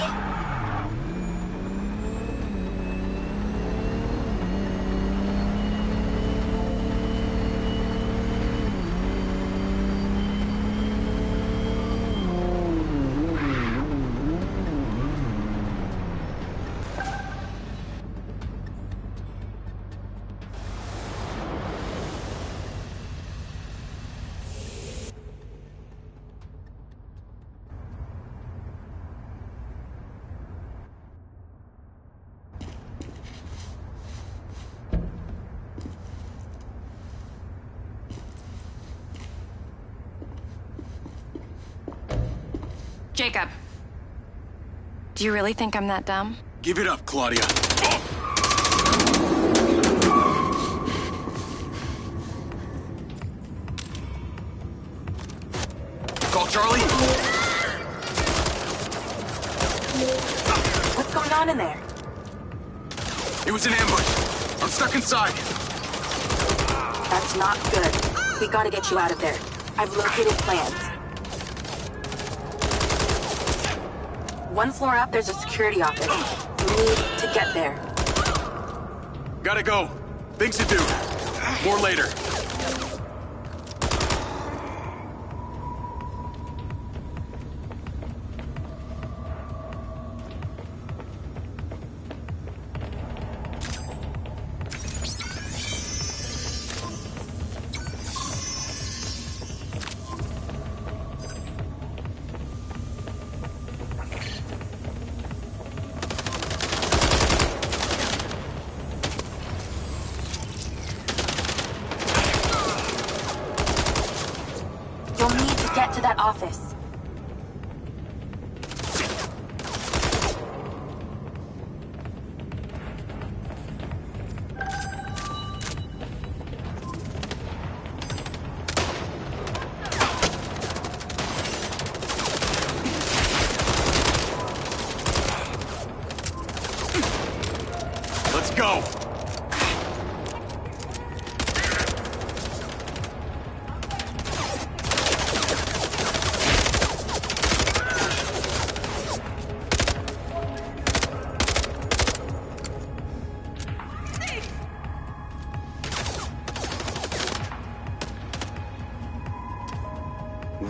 O: Jacob. Do you really think I'm that dumb?
C: Give it up, Claudia. Call Charlie.
E: What's going on in there?
C: It was an ambush. I'm stuck inside.
E: That's not good. We gotta get you out of there. I've located plans. One floor up, there's a security office. We need to get there.
C: Gotta go. Things to do. More later.
E: You'll need to get to that office.
C: Let's go.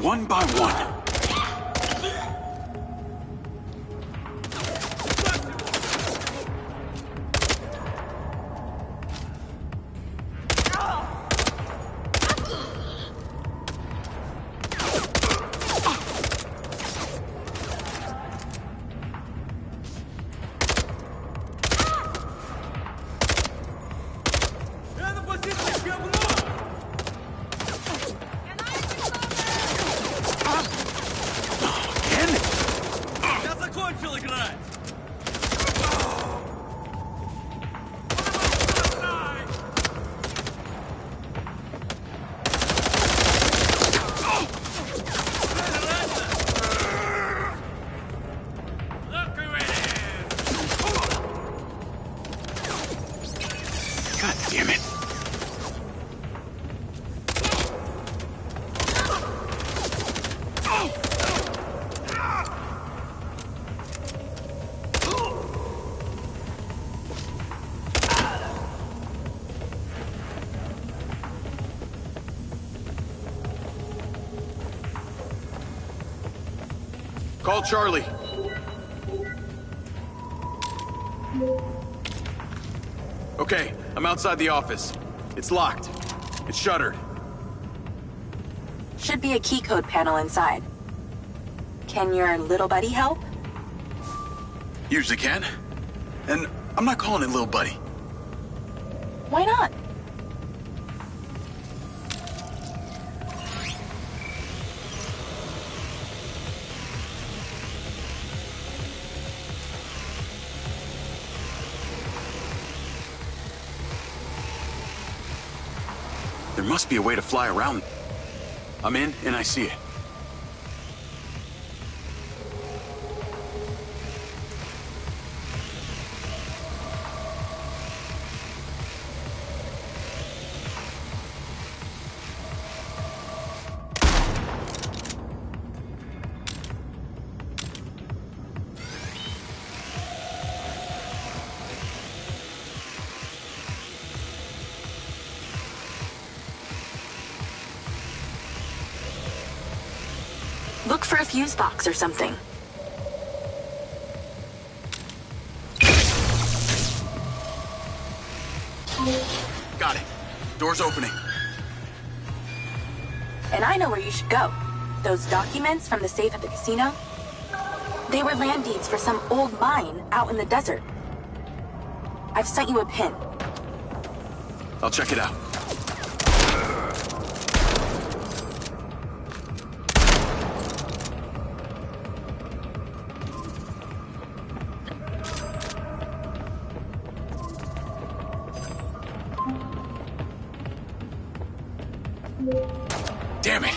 C: One by one. God damn it. Call Charlie. Okay, I'm outside the office. It's locked. It's shuttered.
E: Should be a key code panel inside. Can your little buddy help?
C: Usually can. And I'm not calling it little buddy.
E: Why not?
C: must be a way to fly around. I'm in, and I see it.
E: Look for a fuse box or something.
C: Got it. Door's opening.
E: And I know where you should go. Those documents from the safe at the casino? They were land deeds for some old mine out in the desert. I've sent you a pin.
C: I'll check it out. Damn it!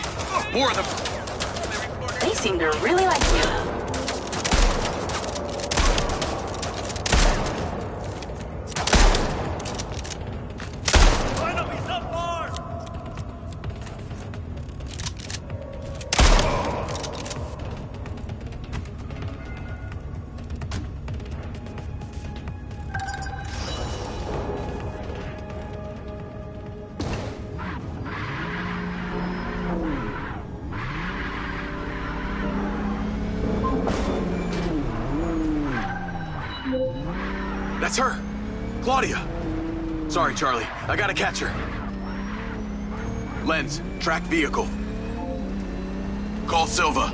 C: More of them!
E: They seem to really like you.
C: That's her! Claudia! Sorry, Charlie. I gotta catch her. Lens, track vehicle. Call Silva.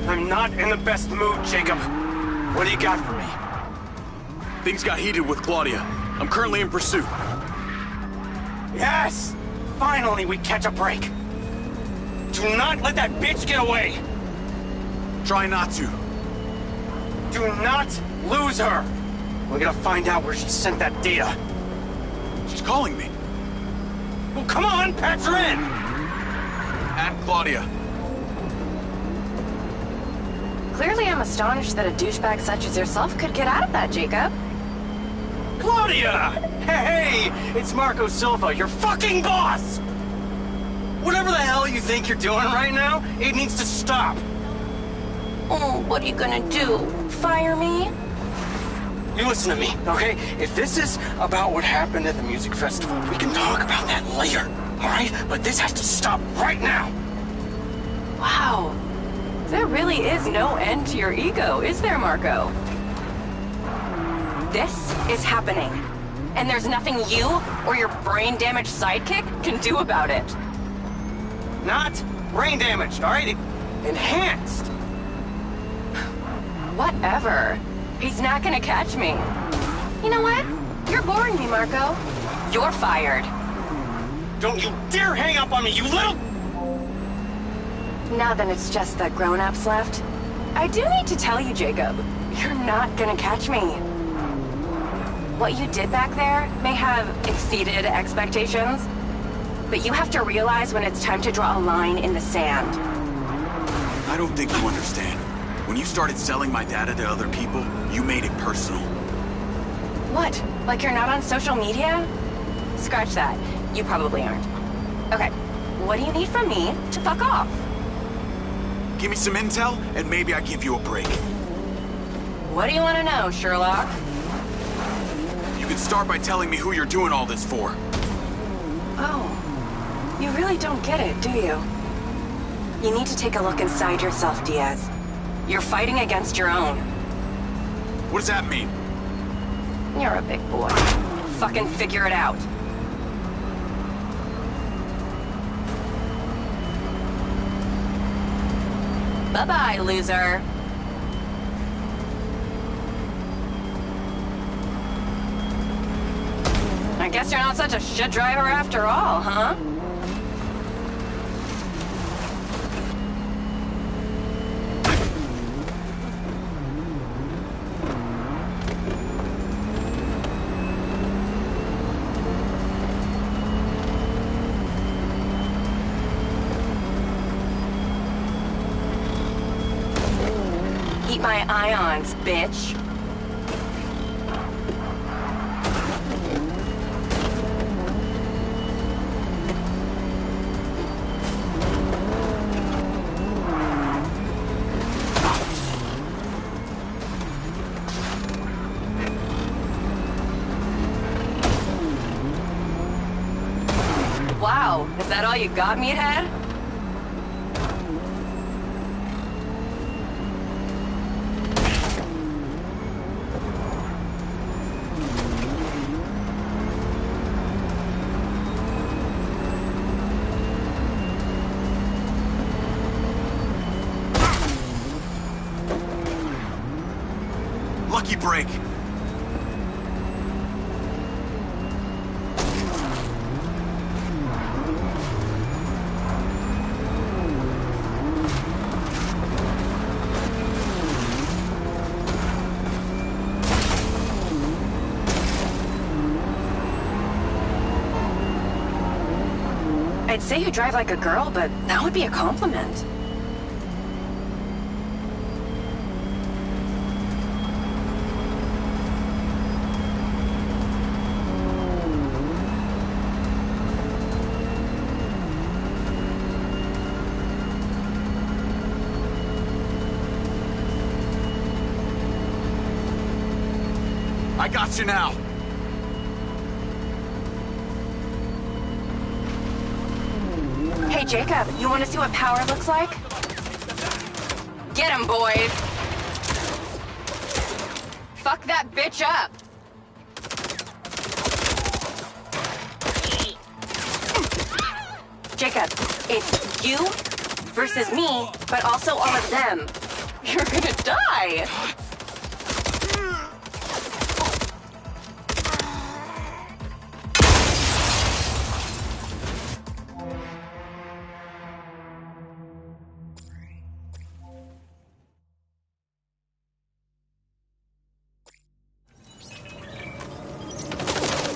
A: I'm not in the best mood, Jacob. What do you got for me?
C: Things got heated with Claudia. I'm currently in pursuit.
A: Yes! Finally, we catch a break. Do not let that bitch get away!
C: Try not to.
A: Do not lose her! We're gonna find out where she sent that data.
C: She's calling me.
A: Well, come on, patch her in!
C: At Claudia.
O: Clearly I'm astonished that a douchebag such as yourself could get out of that, Jacob.
A: Claudia! Hey, it's Marco Silva, your fucking boss! Whatever the hell you think you're doing right now, it needs to stop.
E: Oh, what are you gonna do? Fire me?
A: You listen to me, okay? If this is about what happened at the music festival, we can talk about that later, all right? But this has to stop right now.
O: Wow. There really is no end to your ego, is there, Marco? This is happening. And there's nothing you or your brain-damaged sidekick can do about it.
A: Not brain damaged, all right? Enhanced.
O: Whatever. He's not gonna catch me. You know what? You're boring me, Marco. You're fired.
A: Don't you dare hang up on me, you little...
O: Now then it's just the grown-ups left. I do need to tell you, Jacob, you're not gonna catch me. What you did back there may have exceeded expectations, but you have to realize when it's time to draw a line in the sand.
C: I don't think you understand. When you started selling my data to other people, you made it personal.
O: What? Like you're not on social media? Scratch that. You probably aren't. Okay, what do you need from me to fuck off?
C: Give me some intel, and maybe I give you a break.
O: What do you want to know, Sherlock?
C: You can start by telling me who you're doing all this for.
O: Oh, you really don't get it, do you? You need to take a look inside yourself, Diaz. You're fighting against your own.
C: What does that mean?
O: You're a big boy. Fucking figure it out. Bye-bye, loser. I guess you're not such a shit driver after all, huh? my ions, bitch. Wow, is that all you got, meathead?
P: Lucky break.
O: I'd say you drive like a girl, but that would be a compliment.
P: I got you now.
O: Hey, Jacob, you want to see what power looks like? Get him, boys! Fuck that bitch up! Jacob, it's you versus me, but also all of them. You're gonna die!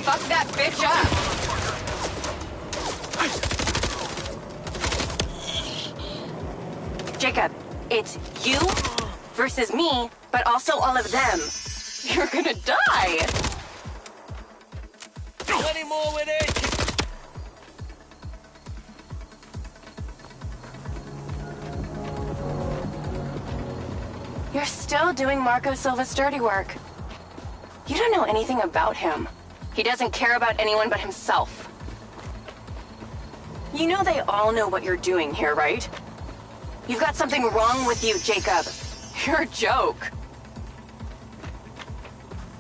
O: Fuck that bitch up! Jacob, it's you versus me, but also all of them. You're gonna die!
H: Any more with it?
O: You're still doing Marco Silva's dirty work. You don't know anything about him. He doesn't care about anyone but himself. You know they all know what you're doing here, right? You've got something wrong with you, Jacob. You're a joke.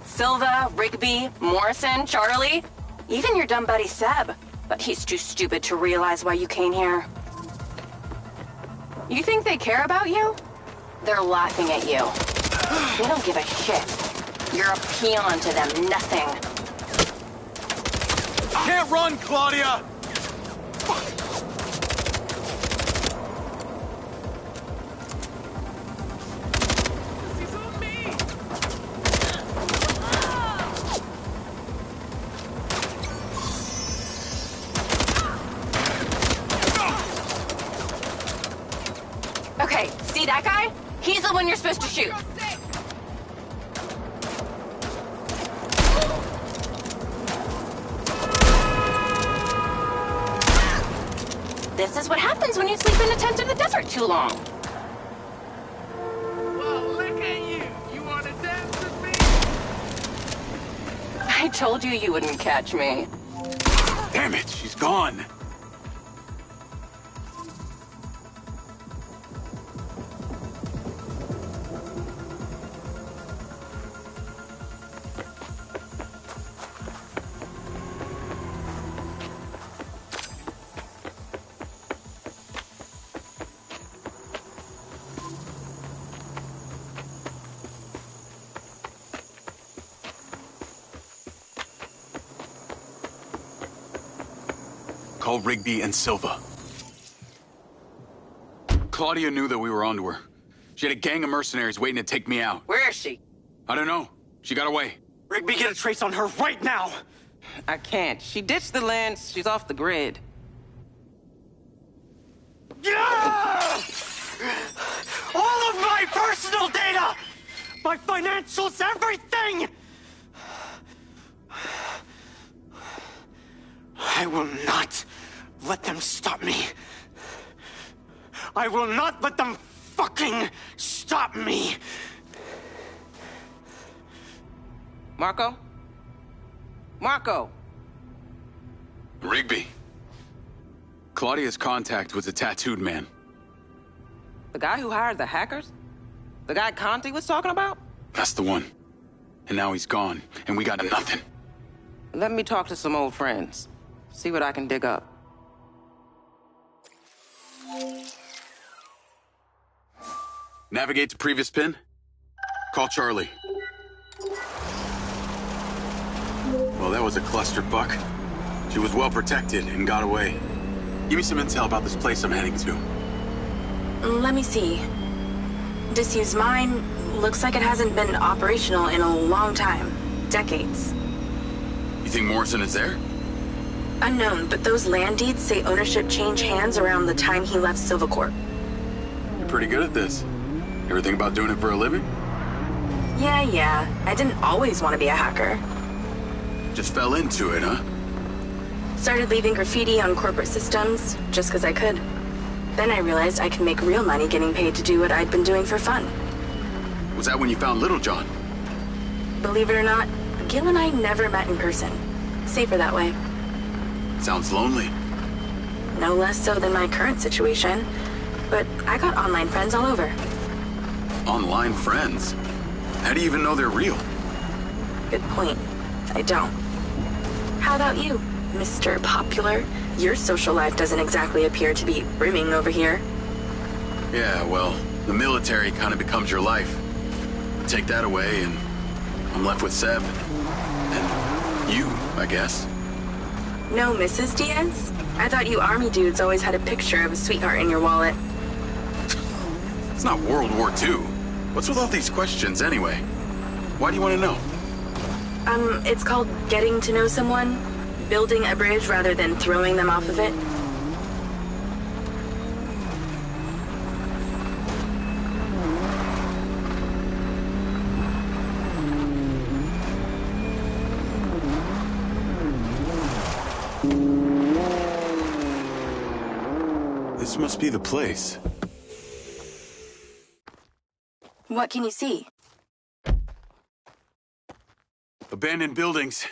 O: Silva, Rigby, Morrison, Charlie, even your dumb buddy Seb. But he's too stupid to realize why you came here. You think they care about you? They're laughing at you. They don't give a shit. You're a peon to them, nothing.
P: Can't run, Claudia!
O: Okay, see that guy? He's the one you're supposed to shoot. This is what happens when you sleep in a tent in the desert too long.
H: Well, look at you. You want to dance with me?
O: I told you you wouldn't catch me.
P: Damn it, she's gone. Call Rigby and Silva. Claudia knew that we were onto her. She had a gang of mercenaries waiting to take me out.
G: Where is she?
P: I don't know. She got away.
A: Rigby, get a trace on her right now!
G: I can't. She ditched the land. She's off the grid.
A: Yeah! All of my personal data My financials, everything! I will not let them stop me. I will not let them fucking stop me.
G: Marco? Marco!
P: Rigby. Claudia's contact was a tattooed man.
G: The guy who hired the hackers? The guy Conti was talking about?
P: That's the one. And now he's gone, and we got nothing.
G: Let me talk to some old friends. See what I can dig up.
P: Navigate to previous pin. Call Charlie. Well, that was a clusterfuck. She was well protected and got away. Give me some intel about this place I'm heading to.
E: Let me see. Disused mine looks like it hasn't been operational in a long time. Decades.
P: You think Morrison is there?
E: Unknown, but those land deeds say ownership changed hands around the time he left Silvercorp.
P: You're pretty good at this. You ever think about doing it for a living?
E: Yeah. I didn't always want to be a hacker.
P: Just fell into it, huh?
E: Started leaving graffiti on corporate systems, just because I could. Then I realized I could make real money getting paid to do what I'd been doing for fun.
P: Was that when you found Little John?
E: Believe it or not, Gil and I never met in person. Safer that way.
P: Sounds lonely.
E: No less so than my current situation. But I got online friends all over.
P: Online friends? How do you even know they're real?
E: Good point. I don't. How about you, Mr. Popular? Your social life doesn't exactly appear to be brimming over here.
P: Yeah, well, the military kind of becomes your life. Take that away and I'm left with Seb. And you, I guess.
E: No Mrs. Diaz? I thought you army dudes always had a picture of a sweetheart in your wallet.
P: It's not World War II. What's with all these questions anyway? Why do you want to know?
E: It's called getting to know someone. Building a bridge rather than throwing them off of it.
P: This must be the place.
E: What can you see?
P: Abandoned buildings.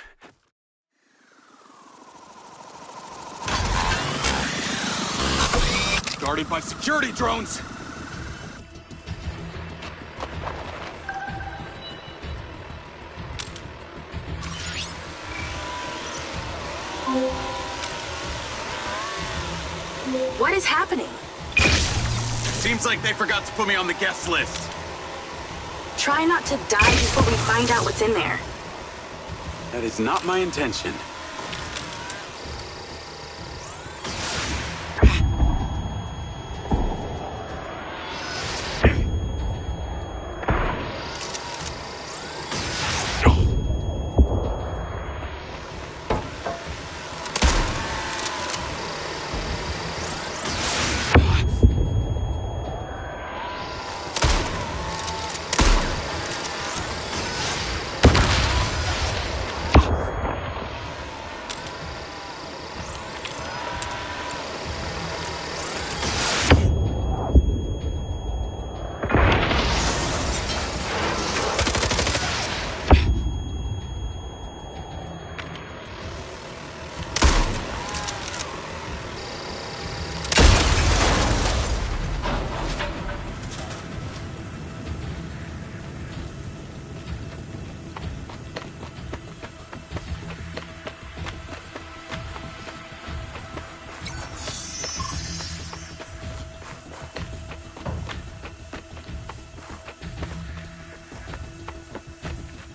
P: Guarded by security drones.
E: What is happening?
P: Seems like they forgot to put me on the guest list.
E: Try not to die before we find out what's in there.
P: That is not my intention.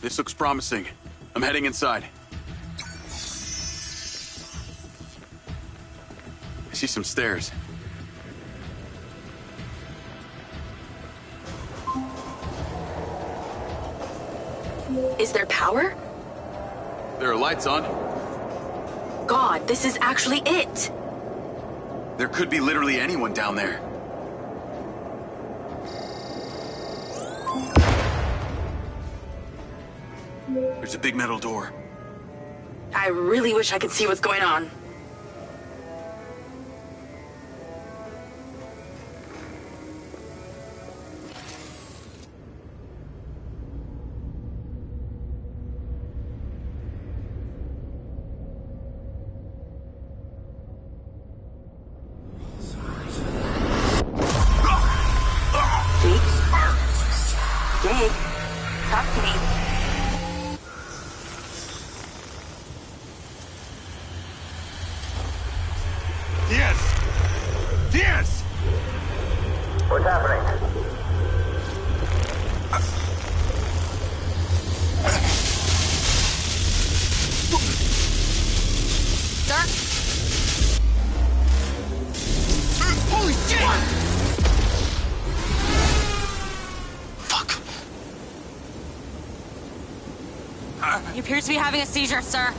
P: This looks promising. I'm heading inside. I see some stairs.
E: Is there power?
P: There are lights on.
E: God, this is actually it!
P: There could be literally anyone down there.
C: There's a big metal door.
E: I really wish I could see what's going on. Jake, talk to me.
D: Diaz!
N: What's happening?
M: Sir?
N: Holy shit!
M: He appears to be having a seizure, sir.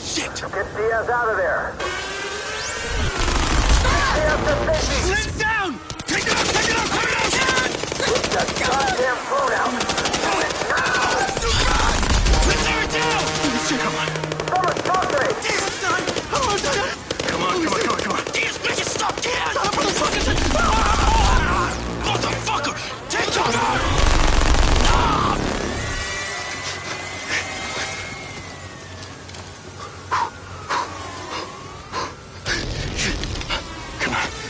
N: Shit! Get Diaz out of there! Diaz to safety!
D: Sit down! Take it out! Take it out! Take it out!
N: Get the goddamn phone out! Do it now!
D: Let's tear it down!
N: Come on! Someone talk to me!
D: Diaz, son! Come on! Diaz, make it stop! Diaz! Motherfucker! Take him out!
N: Come on.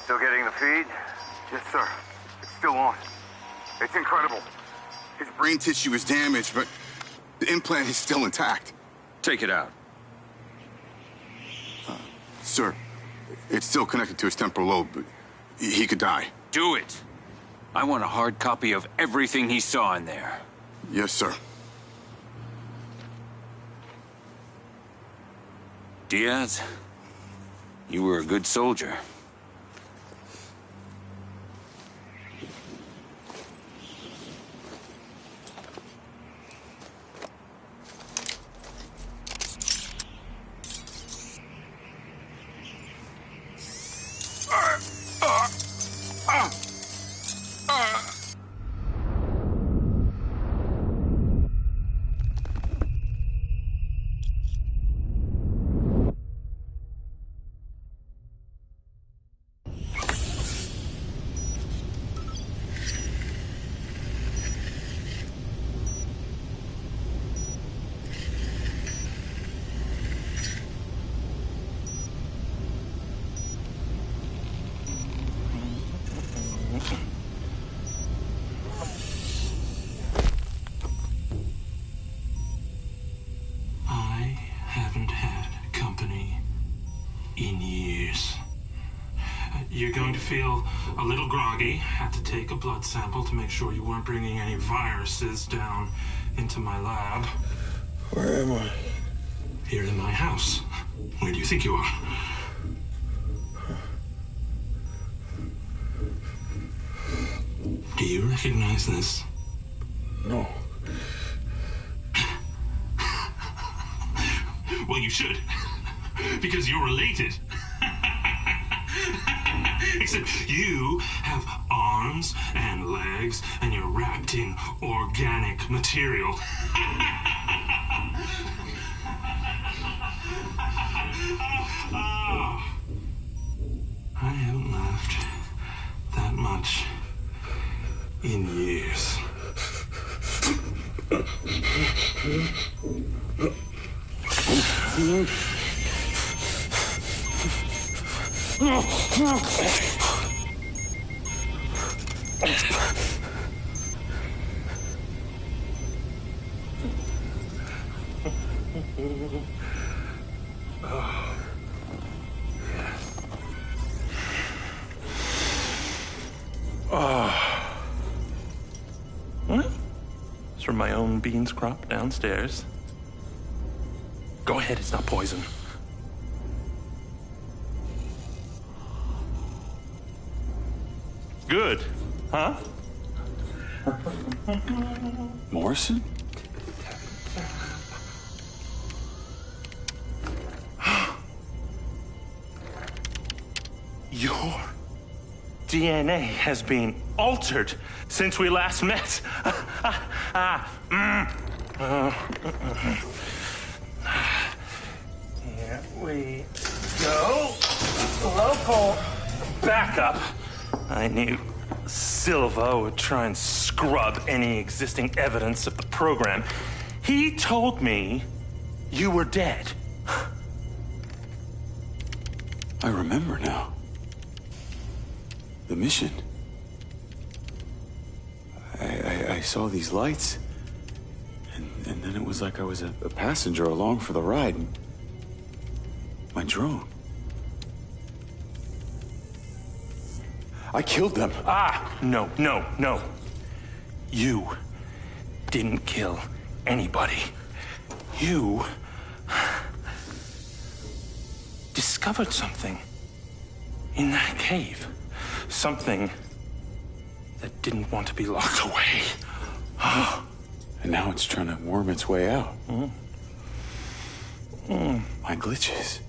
Q: Still getting the feed?
R: Yes, sir. It's still on. It's incredible. His brain tissue is damaged, but the implant is still intact.
L: Take it out.
R: Sir, it's still connected to his temporal lobe, but he could die.
L: Do it. I want a hard copy of everything he saw in there.
R: Yes, sir.
L: Diaz, you were a good soldier.
S: Haven't had company in years. You're going to feel a little groggy. Had to take a blood sample to make sure you weren't bringing any viruses down into my lab.
N: Where am I?
S: Here in my house. Where do you think you are? Do you recognize this?
N: No.
S: Well, you should. Because you're related. Except you have arms and legs, and you're wrapped in organic material. I haven't laughed that much in years. Well, it's from my own beans crop downstairs. Go ahead, it's not poison. Good, huh?
J: Morrison?
S: Your DNA has been altered since we last met. Here we go. Local backup. I knew Silva would try and scrub any existing evidence of the program. He told me you were dead.
J: I remember now. The mission. I saw these lights, and then it was like I was a passenger along for the ride. My drone. I killed them.
S: No. You didn't kill anybody. You discovered something in that cave. Something that didn't want to be locked away.
J: And now it's trying to worm its way out. My glitches.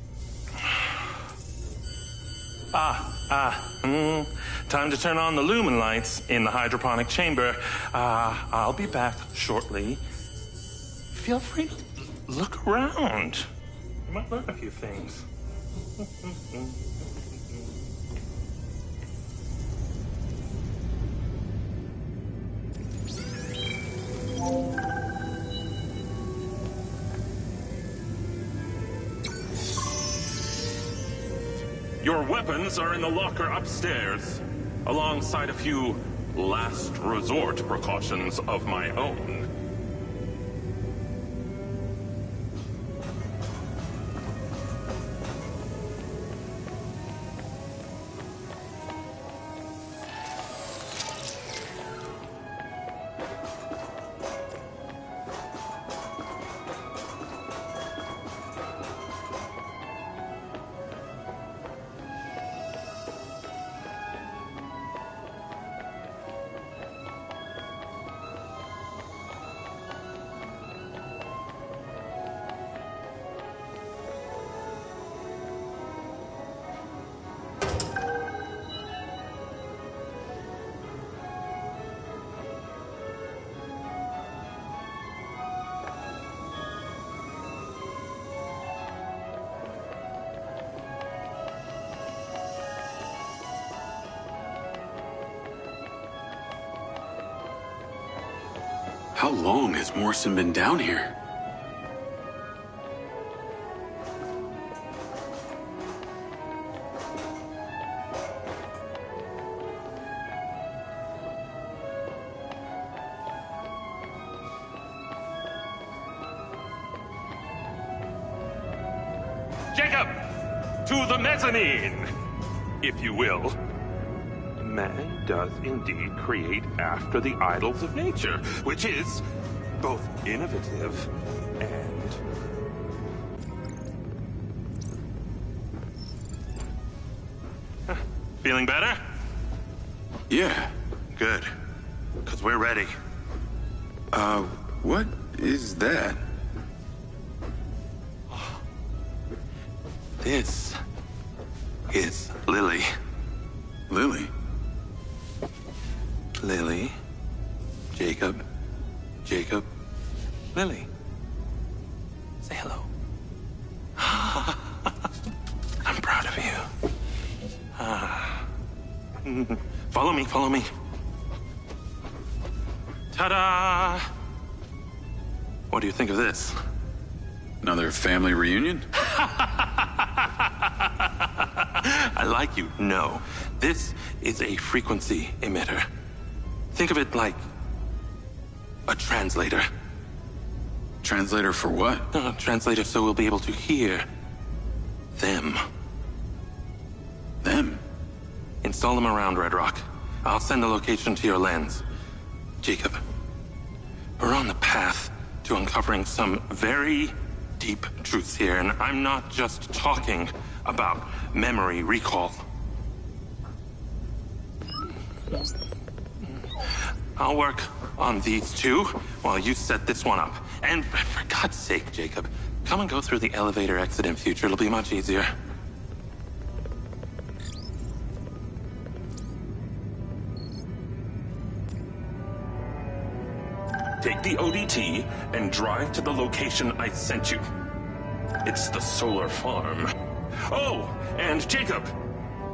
S: Time to turn on the lumen lights in the hydroponic chamber. I'll be back shortly. Feel free to look around. You might learn a few things. Your weapons are in the locker upstairs, alongside a few last resort precautions of my own.
J: How long has Morrison been down here?
S: Jacob! To the mezzanine! If you will. Man does indeed create after the idols of nature, which is both innovative and... Feeling better?
J: Yeah.
S: Good. Because we're ready.
J: What is that?
S: This is Lily.
J: Lily?
S: Lily. Jacob. Jacob. Lily. Say hello. I'm proud of you. Follow me, follow me. Ta-da! What do you think of this?
J: Another family reunion?
T: I like you. No. This is a frequency emitter. Think of it like a translator.
C: Translator for what?
T: Translator so we'll be able to hear them.
C: Them?
T: Install them around Red Rock. I'll send the location to your lens. Jacob, we're on the path to uncovering some very deep truths here, and I'm not just talking about memory recall. I'll work on these two while you set this one up. And for God's sake, Jacob, come and go through the elevator exit in future. It'll be much easier.
U: Take the ODT and drive to the location I sent you. It's the solar farm. Oh, and Jacob,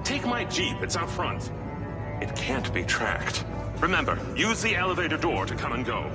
U: take my Jeep. It's out front. It can't be tracked. Remember, use the elevator door to come and go.